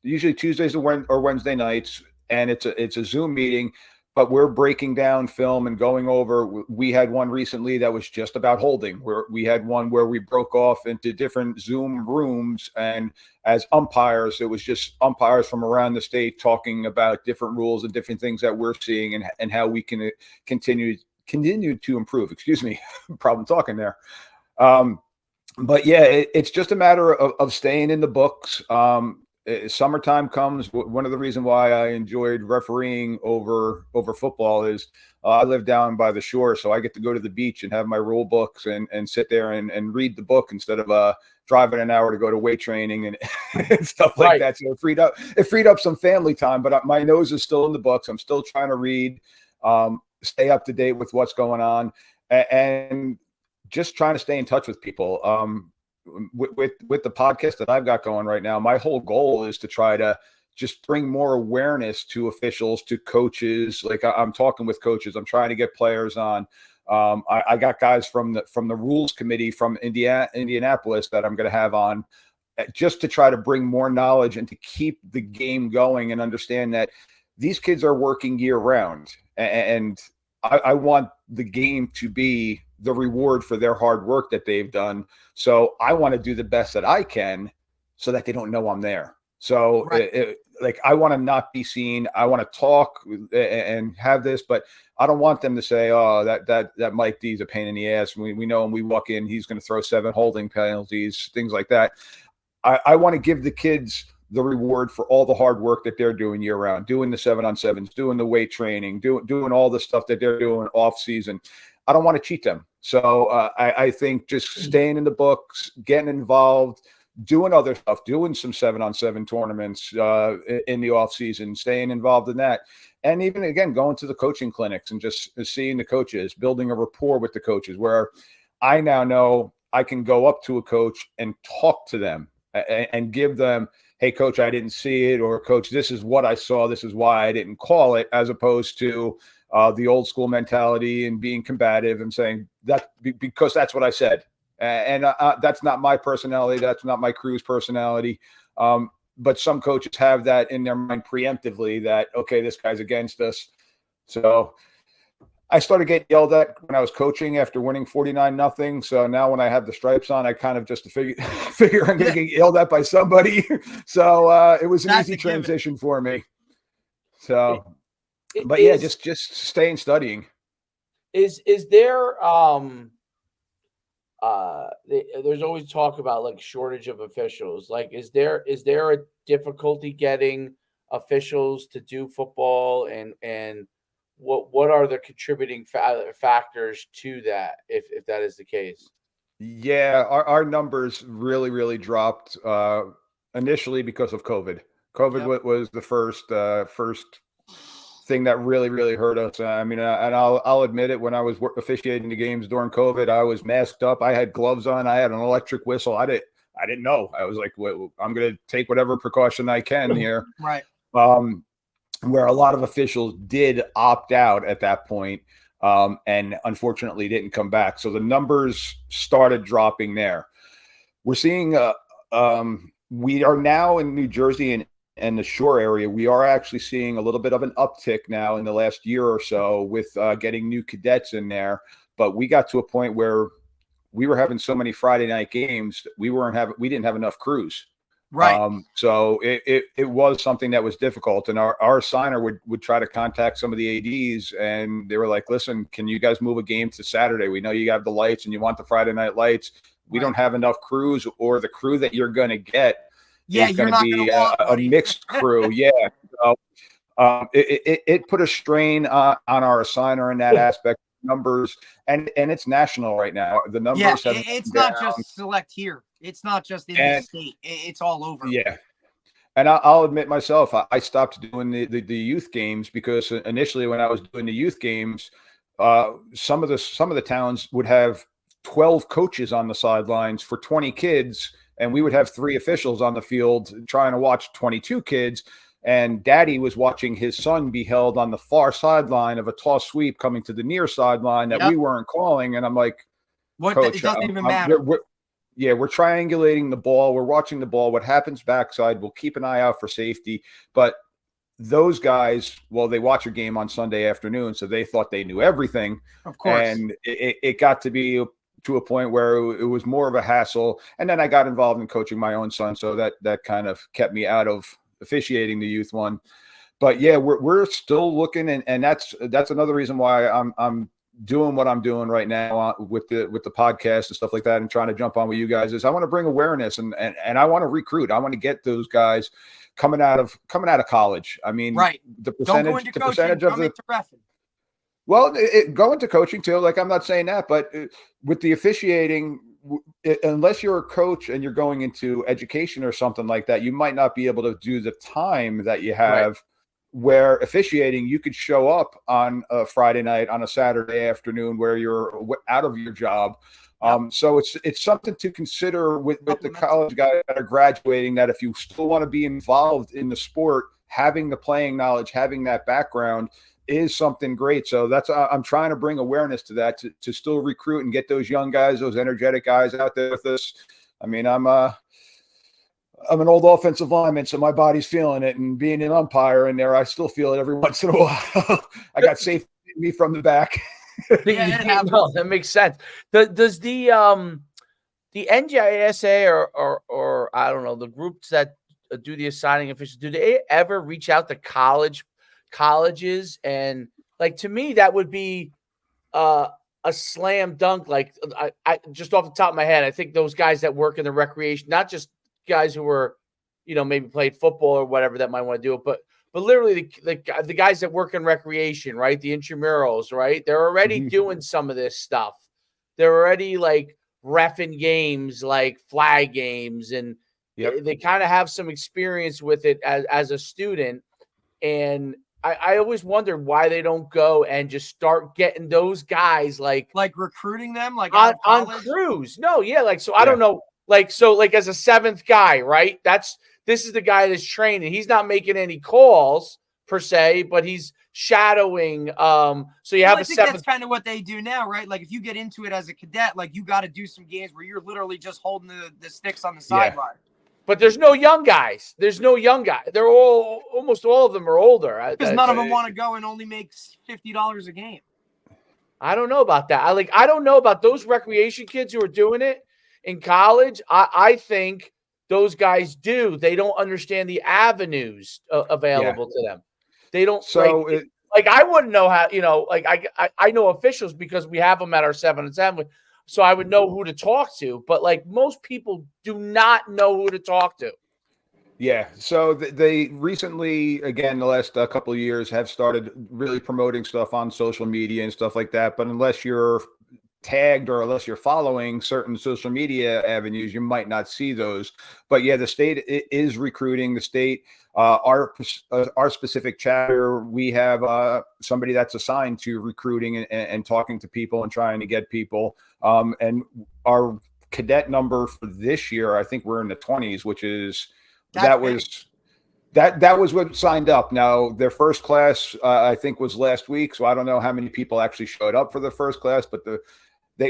Usually Tuesdays or Wednesday nights, and it's a Zoom meeting, but we're breaking down film and going over. We had one recently that was just about holding, where we had one where we broke off into different Zoom rooms, and as umpires, it was just umpires from around the state talking about different rules and different things that we're seeing and how we can continue to improve. Excuse me, problem talking there. But yeah, it's just a matter of staying in the books. Summertime comes. One of the reasons why I enjoyed refereeing over football is I live down by the shore, so I get to go to the beach and have my rule books and sit there and read the book instead of driving an hour to go to weight training and stuff like Right. that. So it freed up some family time, but my nose is still in the books. I'm still trying to read, stay up to date with what's going on, and just trying to stay in touch with people. With the podcast that I've got going right now, my whole goal is to try to just bring more awareness to officials, to coaches. Like I'm talking with coaches, I'm trying to get players on. I got guys from the rules committee from Indianapolis that I'm going to have on, just to try to bring more knowledge and to keep the game going and understand that these kids are working year round, and I want the game to be the reward for their hard work that they've done. So I want to do the best that I can so that they don't know I'm there. So Right. like, I want to not be seen. I want to talk and have this, but I don't want them to say, oh, that Mike D's a pain in the ass. We know when we walk in, he's going to throw 7 holding penalties, things like that. I want to give the kids the reward for all the hard work that they're doing year round, doing the 7-on-7s, doing the weight training, doing all the stuff that they're doing off season. I don't want to cheat them. So I think just staying in the books, getting involved, doing other stuff, doing some 7-on-7 tournaments in the off season, staying involved in that. And even, again, going to the coaching clinics and just seeing the coaches, building a rapport with the coaches, where I now know I can go up to a coach and talk to them and give them, hey, coach, I didn't see it, or coach, this is what I saw, this is why I didn't call it, as opposed to the old school mentality and being combative and saying that because that's what I said. And that's not my personality. That's not my crew's personality. But some coaches have that in their mind preemptively that, okay, this guy's against us. So I started getting yelled at when I was coaching after winning 49-0. So now when I have the stripes on, I kind of just figure I'm going to get yelled at by somebody. So it was an easy transition for me. So, but yeah, just staying studying. Is there there's always talk about like shortage of officials. Like, is there a difficulty getting officials to do football, and what are the contributing factors to that, if that is the case? Yeah, our numbers really dropped initially because of COVID. COVID was the first thing that really hurt us. I mean, and I'll admit it. When I was officiating the games during COVID, I was masked up. I had gloves on. I had an electric whistle. I didn't know. I was like, I'm going to take whatever precaution I can here. Right. Where a lot of officials did opt out at that point, and unfortunately didn't come back. So the numbers started dropping there. We're seeing we are now in New Jersey and the shore area, we are actually seeing a little bit of an uptick now in the last year or so with getting new cadets in there. But we got to a point where we were having so many Friday night games, we didn't have enough crews. Right. So it was something that was difficult, and our assigner would try to contact some of the ADs, and they were like, "Listen, can you guys move a game to Saturday? We know you have the lights and you want the Friday night lights. We don't have enough crews, or the crew that you're going to get is you're going to not be gonna want, a mixed crew." Yeah. So, it put a strain on our assigner in that aspect. Numbers, and it's national right now. The numbers have it's gone not down. just select here. It's not just in And this state. It's all over. yeah. And I'll admit myself, I stopped doing the youth games because initially when I was doing the youth games, some of the towns would have 12 coaches on the sidelines for 20 kids, and we would have 3 officials on the field trying to watch 22 kids. And Daddy was watching his son be held on the far sideline of a toss sweep coming to the near sideline that we weren't calling. And I'm like, Coach, it doesn't even matter. We're triangulating the ball. We're watching the ball. What happens backside, we'll keep an eye out for safety. But those guys, well, they watch a game on Sunday afternoon, so they thought they knew everything. Of course. And it got to be to a point where it was more of a hassle. And then I got involved in coaching my own son, so that kind of kept me out of officiating the youth one. But yeah, we're still looking, and that's another reason why I'm doing what I'm doing right now with the podcast and stuff like that, and trying to jump on with you guys, is I want to bring awareness and I want to recruit. I want to get those guys coming out of college. I mean, right. The percentage of the well, go into coaching too. Like, I'm not saying that, but with the officiating, unless you're a coach and you're going into education or something like that, you might not be able to do the time that you have. Right. Where officiating, you could show up on a Friday night, on a Saturday afternoon, where you're out of your job. So it's something to consider with the college guys that are graduating, that if you still want to be involved in the sport, having the playing knowledge, having that background is something great. So I'm trying to bring awareness to that, to still recruit and get those young guys, those energetic guys out there with us. I mean, I'm an old offensive lineman, so my body's feeling it, and being an umpire in there, I still feel it every once in a while. I got safety in me from the back. No, that makes sense. Does the NJSA or I don't know, the groups that do the assigning officials, do they ever reach out to colleges? And like, to me, that would be a slam dunk. Like, I just off the top of my head, I think those guys that work in the recreation, not just guys who were, maybe played football or whatever that might want to do it, but literally the guys that work in recreation, right? The intramurals, right? They're already doing some of this stuff. They're already like reffing games, like flag games, and they kind of have some experience with it as a student. And I always wondered why they don't go and just start getting those guys like recruiting them like on crews. No, yeah, like, so I don't know. Like, so like as a 7th guy, right? This is the guy that's training. He's not making any calls per se, but he's shadowing. So you have I a think 7th. That's kind of what they do now, right? Like, if you get into it as a cadet, like, you got to do some games where you're literally just holding the sticks on the sideline. But there's no young guys. They're almost all of them are older. Because none of them want to go and only make $50 a game. I don't know about that. I don't know about those recreation kids who are doing it in college. I think those guys do. They don't understand the avenues available to them. They don't. So like I wouldn't know how. Like I know officials because we have them at our 7-on-7. So I would know who to talk to. But like most people do not know who to talk to. Yeah. So they recently, again, the last couple of years, have started really promoting stuff on social media and stuff like that. But unless you're tagged or unless you're following certain social media avenues, you might not see those. But yeah, the state is recruiting. The state, our specific chapter, we have somebody that's assigned to recruiting and talking to people and trying to get people. And our cadet number for this year, I think we're in the 20s, which is that was what signed up. Now their first class, I think, was last week, so I don't know how many people actually showed up for the first class, but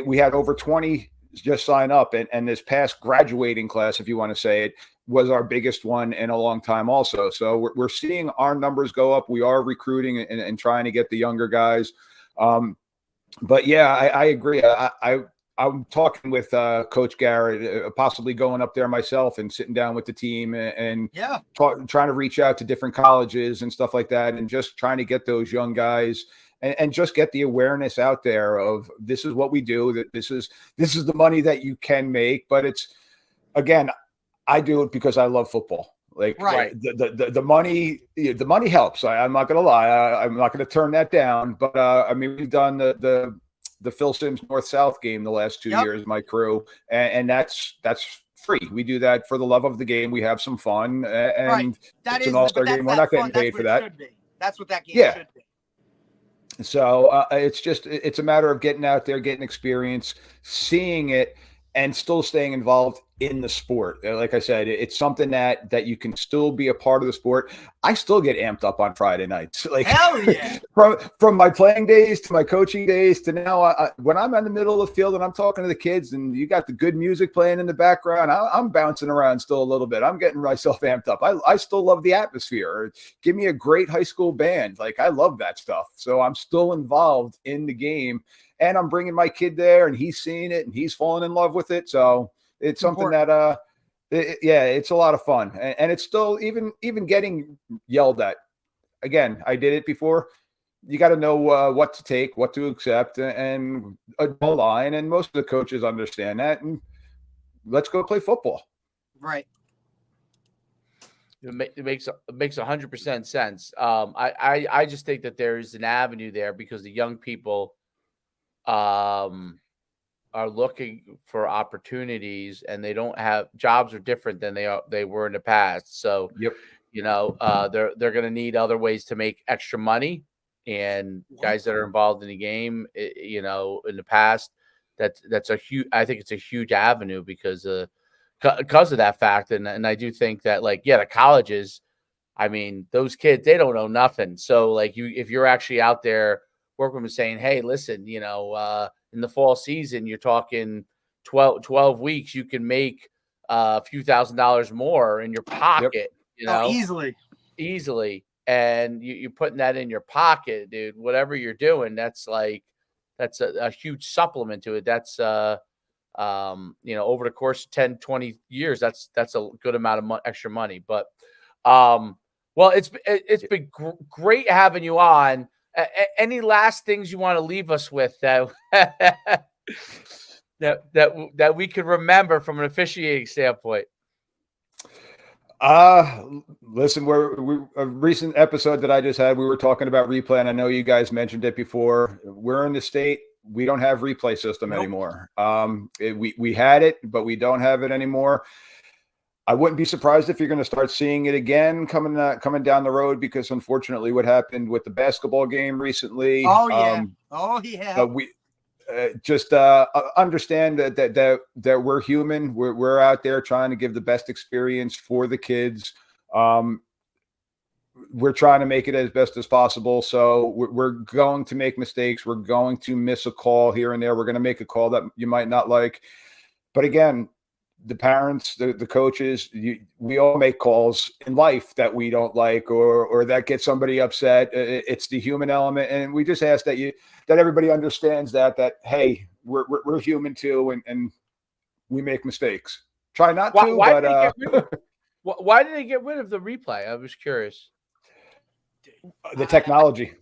we had over 20 just sign up, and this past graduating class, if you want to say it, was our biggest one in a long time also. So we're seeing our numbers go up. We are recruiting and trying to get the younger guys. But yeah, I agree. I'm talking with Coach Garrett, possibly going up there myself and sitting down with the team and trying to reach out to different colleges and stuff like that, and just trying to get those young guys and just get the awareness out there of this is what we do, that this is the money that you can make. But it's, again, I do it because I love football. Like, the money helps. I'm not going to lie. I'm not going to turn that down. But I mean, we've done the Phil Simms North-South game the last 2 years, my crew, and that's free. We do that for the love of the game. We have some fun, and it's an all-star game. We're not getting paid for that. That's what that game should be. So it's a matter of getting out there, getting experience, seeing it, and still staying involved in the sport. Like I said, it's something that you can still be a part of the sport. I still get amped up on Friday nights. Like, hell yeah. From my playing days to my coaching days to now, when I'm in the middle of the field and I'm talking to the kids and you got the good music playing in the background, I'm bouncing around still a little bit. I'm getting myself amped up. I still love the atmosphere. Give me a great high school band. Like, I love that stuff. So I'm still involved in the game. And I'm bringing my kid there, and he's seeing it, and he's falling in love with it. So it's something that, it's a lot of fun. And it's still, even getting yelled at. Again, I did it before. You got to know what to take, what to accept, and a line. And most of the coaches understand that. And let's go play football. Right. It makes 100% sense. I just think that there is an avenue there because the young people are looking for opportunities, and they don't have jobs are different than they were in the past. So, they're going to need other ways to make extra money. And guys that are involved in the game, in the past, that's a huge. I think it's a huge avenue because of that fact. And I do think that, like, the colleges, I mean, those kids, they don't know nothing. So, like, if you're actually out there working with saying, hey, listen, in the fall season, you're talking 12 weeks, you can make a few $1,000s more in your pocket, easily. And you're putting that in your pocket, dude, whatever you're doing, that's a huge supplement to it. That's, over the course of 10, 20 years, that's a good amount of extra money. But, well, it's been great having you on. Any last things you want to leave us with that that we could remember from an officiating standpoint? Listen, a recent episode that I just had, we were talking about replay, and I know you guys mentioned it before. We're in the state, we don't have replay system anymore. We had it, but we don't have it anymore. I wouldn't be surprised if you're going to start seeing it again coming down the road, because unfortunately what happened with the basketball game recently. We just understand that we're human. We're out there trying to give the best experience for the kids. We're trying to make it as best as possible. So we're going to make mistakes. We're going to miss a call here and there. We're going to make a call that you might not like. But again, the parents, the coaches, we all make calls in life that we don't like or that get somebody upset. It's the human element, and we just ask that everybody understands that hey, we're human too, and we make mistakes. Try not to. Why did they get rid of the replay? I was curious. The technology.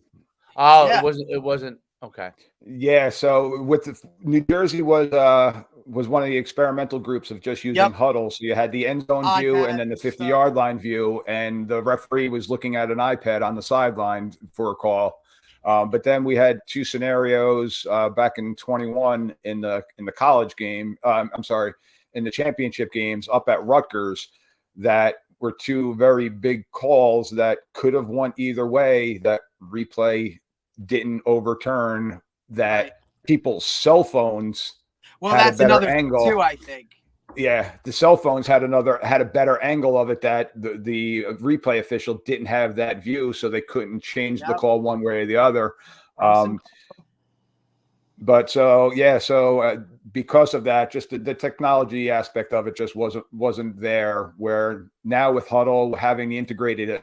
It wasn't okay. Yeah. So with New Jersey was one of the experimental groups of just using Huddle. So you had the end zone view and then the 50-yard line view, and the referee was looking at an iPad on the sideline for a call. But then we had two scenarios back in 21 in the college game. In the championship games up at Rutgers, that were two very big calls that could have went either way. That replay didn't overturn. That people's cell phones. Well, that's another angle too, I think. Yeah, the cell phones had a better angle of it that the replay official didn't have that view, so they couldn't change the call one way or the other. Because of that, just the technology aspect of it just wasn't there. Where now with Huddle having the integrated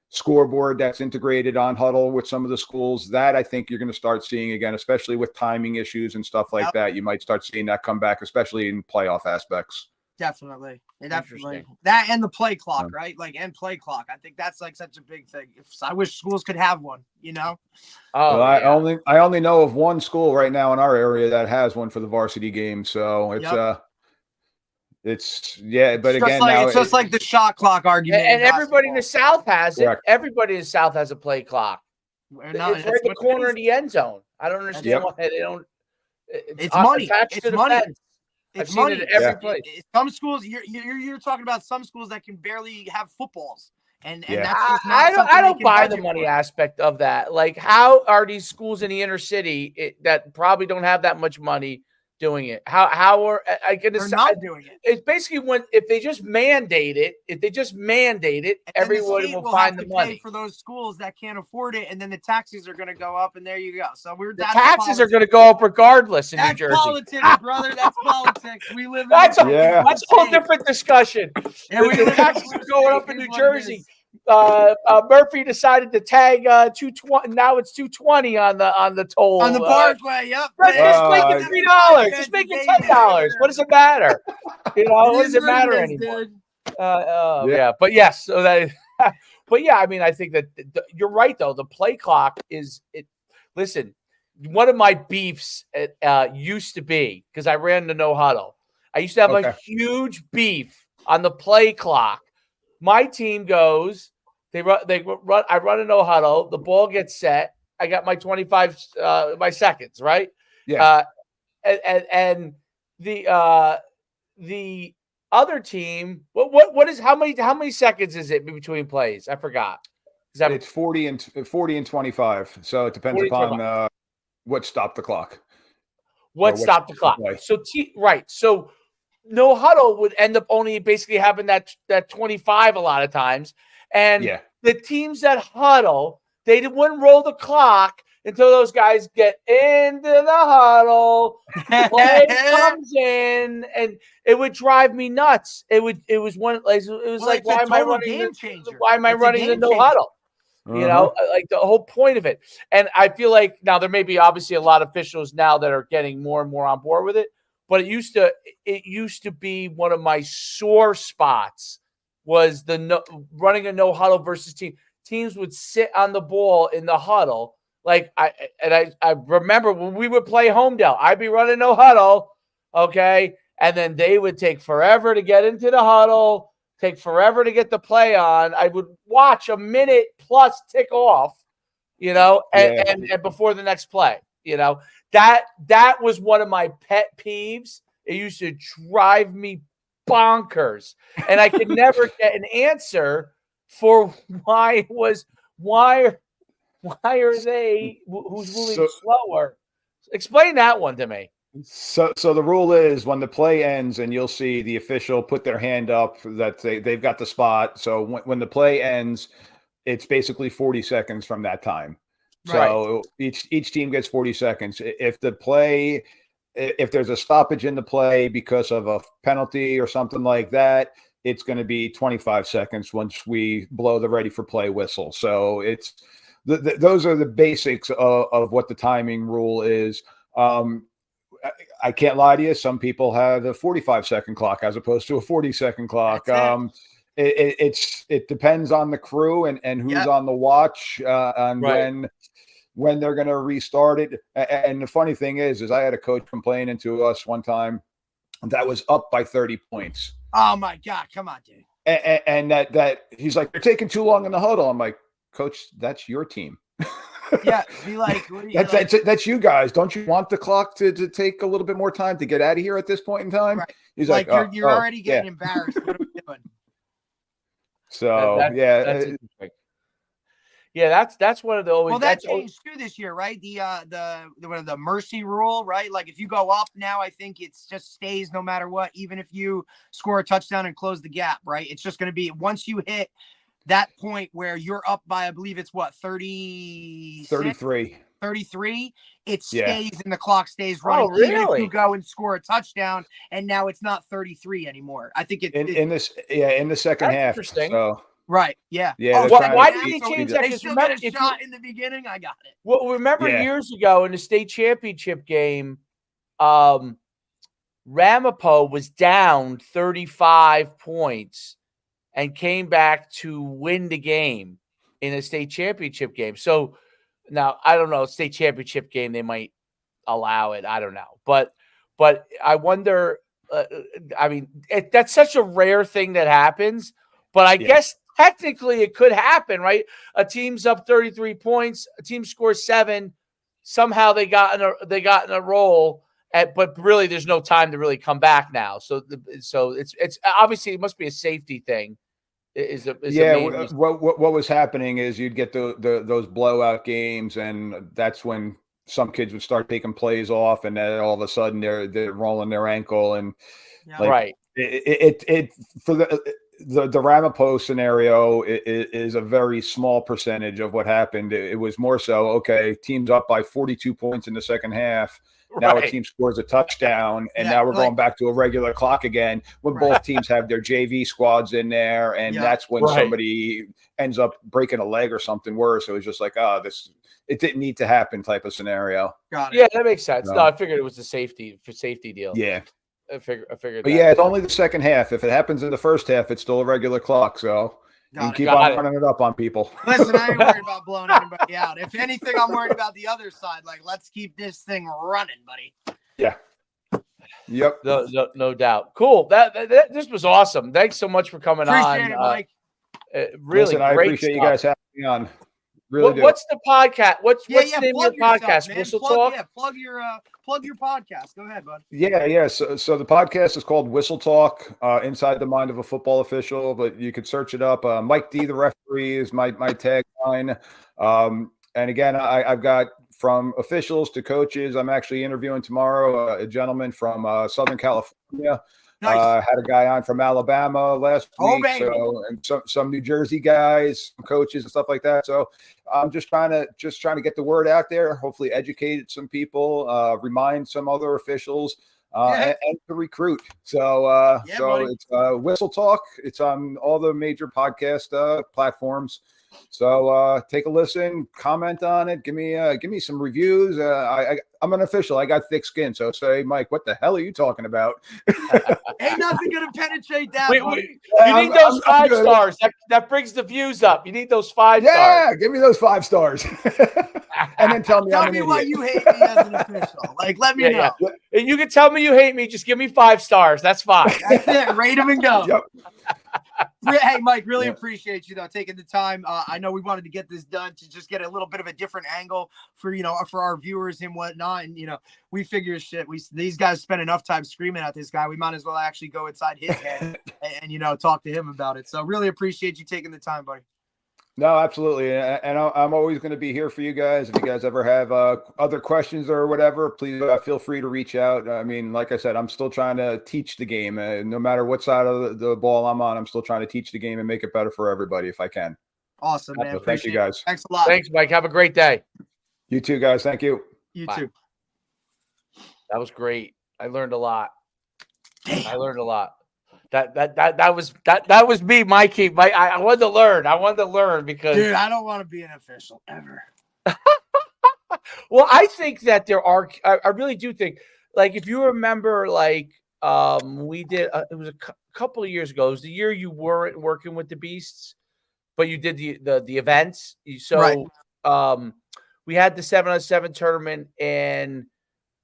scoreboard that's integrated on Huddle with some of the schools. That I think you're going to start seeing again, especially with timing issues and stuff like that. You might start seeing that come back, especially in playoff aspects. Definitely. That and the play clock, right? Like, and play clock. I think that's like such a big thing. I wish schools could have one, you know? Oh, well, I only know of one school right now in our area that has one for the varsity game. So it's but again, it's just like the shot clock argument. And everybody in the South has it. Correct. Everybody in the South has a play clock. It's right in the corner of the end zone. I don't understand why they don't. It's money. It's money. I've seen it at every place. Some schools, you're talking about some schools that can barely have footballs, and that's just I don't buy the money aspect of that. Like, how are these schools in the inner city that probably don't have that much money doing it? How are they're not doing it? It's basically if they just mandate it, everyone will find the money for those schools that can't afford it, and then the taxes are going to go up, and there you go. So the taxes are going to go up regardless in New Jersey. That's politics, brother. That's politics. We live. That's a whole different discussion. The taxes are going up in New Jersey. Murphy decided to tag 220. Now it's 220 on the toll on the Parkway. Yep. Just make it $3. Just make it $10. What does it matter? What does it matter anymore? But yes. So that. But yeah, I mean, I think that you're right though. The play clock is it. Listen, one of my beefs used to be because I ran the no huddle. I used to have a huge beef on the play clock. My team goes, I run a no huddle. The ball gets set. I got my 25 my seconds, right? Yeah. And the other team, what is how many seconds is it between plays? I forgot. It's 40 and 25. So it depends upon what stopped the clock. What stopped the clock? So So no huddle would end up only basically having that 25 a lot of times. And the teams that huddle, they wouldn't roll the clock until those guys get into the huddle. Play comes in, and it would drive me nuts. It was like, why am I running the no huddle? Like the whole point of it. And I feel like now there may be obviously a lot of officials now that are getting more and more on board with it. But it used to be one of my sore spots was running a no huddle versus team. Teams would sit on the ball in the huddle. Like I remember when we would play Homedale, I'd be running no huddle, okay, and then they would take forever to get into the huddle, take forever to get the play on. I would watch a minute plus tick off, and before the next play. That was one of my pet peeves. It used to drive me bonkers, and I could never get an answer for why are they who's moving slower? Explain that one to me. So the rule is when the play ends, and you'll see the official put their hand up that they've got the spot. So when the play ends, it's basically 40 seconds from that time. So each team gets 40 seconds. If there's a stoppage in the play because of a penalty or something like that, it's going to be 25 seconds once we blow the ready for play whistle. So it's those are the basics of what the timing rule is. I can't lie to you. Some people have a 45-second clock as opposed to a 40-second clock. It depends on the crew and who's on the watch and when they're going to restart it. And the funny thing is I had a coach complaining to us one time that was up by 30 points. Oh my God. Come on, dude. And that he's like, they're taking too long in the huddle. I'm like, Coach, that's your team. Yeah. Be like, that's you guys. Don't you want the clock to take a little bit more time to get out of here at this point in time? Right. He's like you're already getting embarrassed. What are we doing? So that's interesting. Yeah, that's one of the always. Well, that changed too this year, right? The mercy rule, right? Like if you go up now, I think it's just stays no matter what, even if you score a touchdown and close the gap, right? It's just going to be once you hit that point where you're up by, I believe it's what 33. It stays and the clock stays running. Oh, really? Even if you go and score a touchdown, and now it's not 33 anymore. I think in the second half. Interesting. So. Right. Yeah. Yeah, they're so trying to why they did they have- change so that? They 'Cause still remember, get a if you- shot in the beginning. I got it. Well, remember Yeah. years ago in the state championship game, Ramapo was down 35 points and came back to win the game in a state championship game. So now I don't know, state championship game, they might allow it. I don't know. But I wonder, I mean, that's such a rare thing that happens, but I guess technically it could happen, right? A team's up 33 points, a team scores 7, somehow they got in a roll. But really, there's no time to really come back now. So it's obviously it must be a safety thing. Is a main reason. What was happening is you'd get those blowout games, and that's when some kids would start taking plays off, and then all of a sudden they're rolling their ankle, and Right. It for the Ramapo scenario is a very small percentage of what happened. It was more so, okay, team's up by 42 points in the second half. Now a team scores a touchdown, and now we're going back to a regular clock again when both teams have their JV squads in there, and that's when somebody ends up breaking a leg or something worse. It was just like, it didn't need to happen type of scenario. Got it. Yeah, that makes sense. No, I figured it was a safety deal. Yeah. I figured But that. yeah, it's only the second half. If it happens in the first half, it's still a regular clock. So you can keep on running it up on people. Listen, I ain't worried about blowing anybody out. If anything, I'm worried about the other side. Like, let's keep this thing running, buddy. Yeah. Yep. No doubt. Cool. This was awesome. Thanks so much for coming on. Appreciate it, Mike. Really, listen, I great appreciate stuff. you guys having me on. Really do. What's the podcast? What's the name of your podcast? Man. Whistle Talk? Yeah, plug your podcast. Go ahead, bud. Yeah. So the podcast is called Whistle Talk, Inside the Mind of a Football Official, but you could search it up. Mike D, the referee, is my tagline. And again, I've got from officials to coaches. I'm actually interviewing tomorrow a gentleman from Southern California. Nice. Had a guy on from Alabama last week, baby. and some New Jersey guys, some coaches and stuff like that. So I'm just trying to get the word out there. Hopefully, educate some people, remind some other officials, and to recruit. So it's Whistle Talk. It's on all the major podcast platforms. So take a listen, comment on it, give me some reviews. I'm an official. I got thick skin, so say, Mike, what the hell are you talking about? Ain't nothing gonna penetrate that. You need those 5 stars. That brings the views up. You need those 5 stars. Yeah, give me those 5 stars, and then tell me I'm an idiot. Why you hate me as an official. Like, let me know. Yeah. And you can tell me you hate me. Just give me 5 stars. That's fine. That's it. Rate them and go. Yep. Hey, Mike, really appreciate you, though, taking the time. I know we wanted to get this done to just get a little bit of a different angle for our viewers and whatnot. And, we figure these guys spend enough time screaming at this guy. We might as well actually go inside his head and talk to him about it. So really appreciate you taking the time, buddy. No, absolutely. And I'm always going to be here for you guys. If you guys ever have other questions or whatever, please feel free to reach out. I mean, like I said, I'm still trying to teach the game. No matter what side of the ball I'm on, I'm still trying to teach the game and make it better for everybody if I can. Awesome, man. Thank you, guys. Thanks a lot. Thanks, Mike. Have a great day. You too, guys. Thank you. You Bye. too. That was great. I learned a lot. I learned a lot. That was me, Mikey. I wanted to learn. I wanted to learn because, dude, I don't want to be an official ever. Well, I think that there are. I really do think, like, if you remember, like, we did. It was a couple of years ago. It was the year you weren't working with the Beasts, but you did the events. So, right. We had the 7-on-7 tournament, and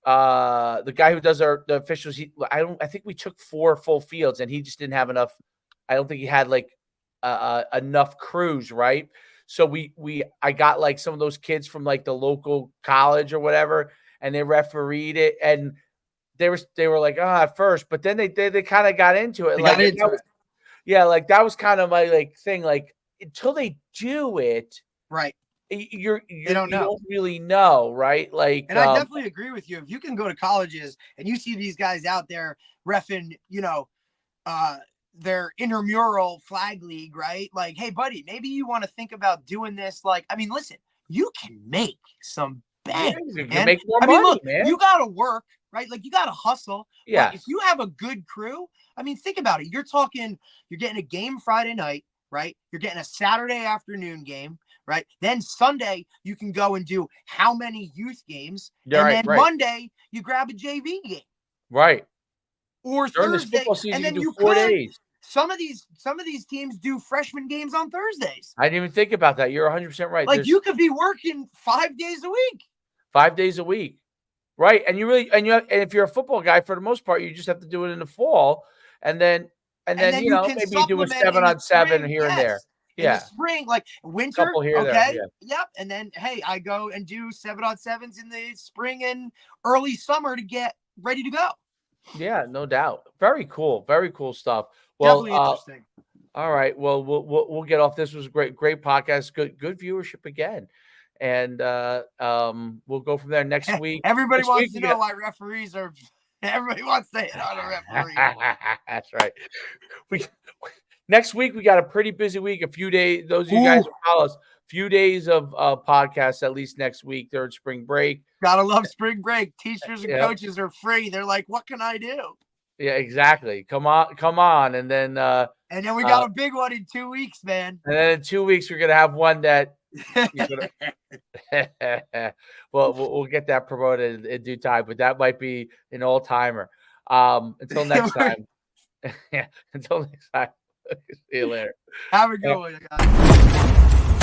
the guy who does the officials, I think we took 4 full fields, and he just didn't have enough. I don't think he had like enough crews, right? So I got like some of those kids from like the local college or whatever, and they refereed it, and they were like, at first, but then they kind of got into it. Yeah, like that was kind of my like thing. Like until they do it, right? You don't really know, right? Like, and I definitely agree with you. If you can go to colleges and you see these guys out there reffing, their intramural flag league, right? Like, hey, buddy, maybe you want to think about doing this. Like, I mean, listen, you can make some bang. You can make more money, look, man. You got to work, right? Like, you got to hustle. Yeah. If you have a good crew, I mean, think about it. You're getting a game Friday night. right? You're getting a Saturday afternoon game, right? Then Sunday, you can go and do how many youth games. Yeah, and then Monday, you grab a JV game. Right. Or During Thursday. this football season, and then you do you 4 could. days. Some of these teams do freshman games on Thursdays. I didn't even think about that. You're 100% right. Like, you could be working 5 days a week. 5 days a week. Right. And if you're a football guy, for the most part, you just have to do it in the fall. And then maybe you do a 7-on-7 here and there. In the spring, like winter. Couple here, okay. there, Yep. And then, hey, I go and do 7-on-7s in the spring and early summer to get ready to go. Yeah, no doubt. Very cool. Very cool stuff. Well, definitely interesting. All right. Well, we'll get off. This was great podcast. Good viewership again. And we'll go from there next week. Everybody wants to know why referees are. Everybody wants to hit on a referee. That's right. Next week we got a pretty busy week. A few days. Those of you guys who follow us, few days of podcasts at least next week. During spring break. Gotta love spring break. Teachers and coaches are free. They're like, what can I do? Yeah, exactly. Come on, and then we got a big one in 2 weeks, man. And then in 2 weeks we're gonna have one that. Well, we'll get that promoted in due time, but that might be an all-timer. Until next time. Until next time. See you later. Have a good one, guys.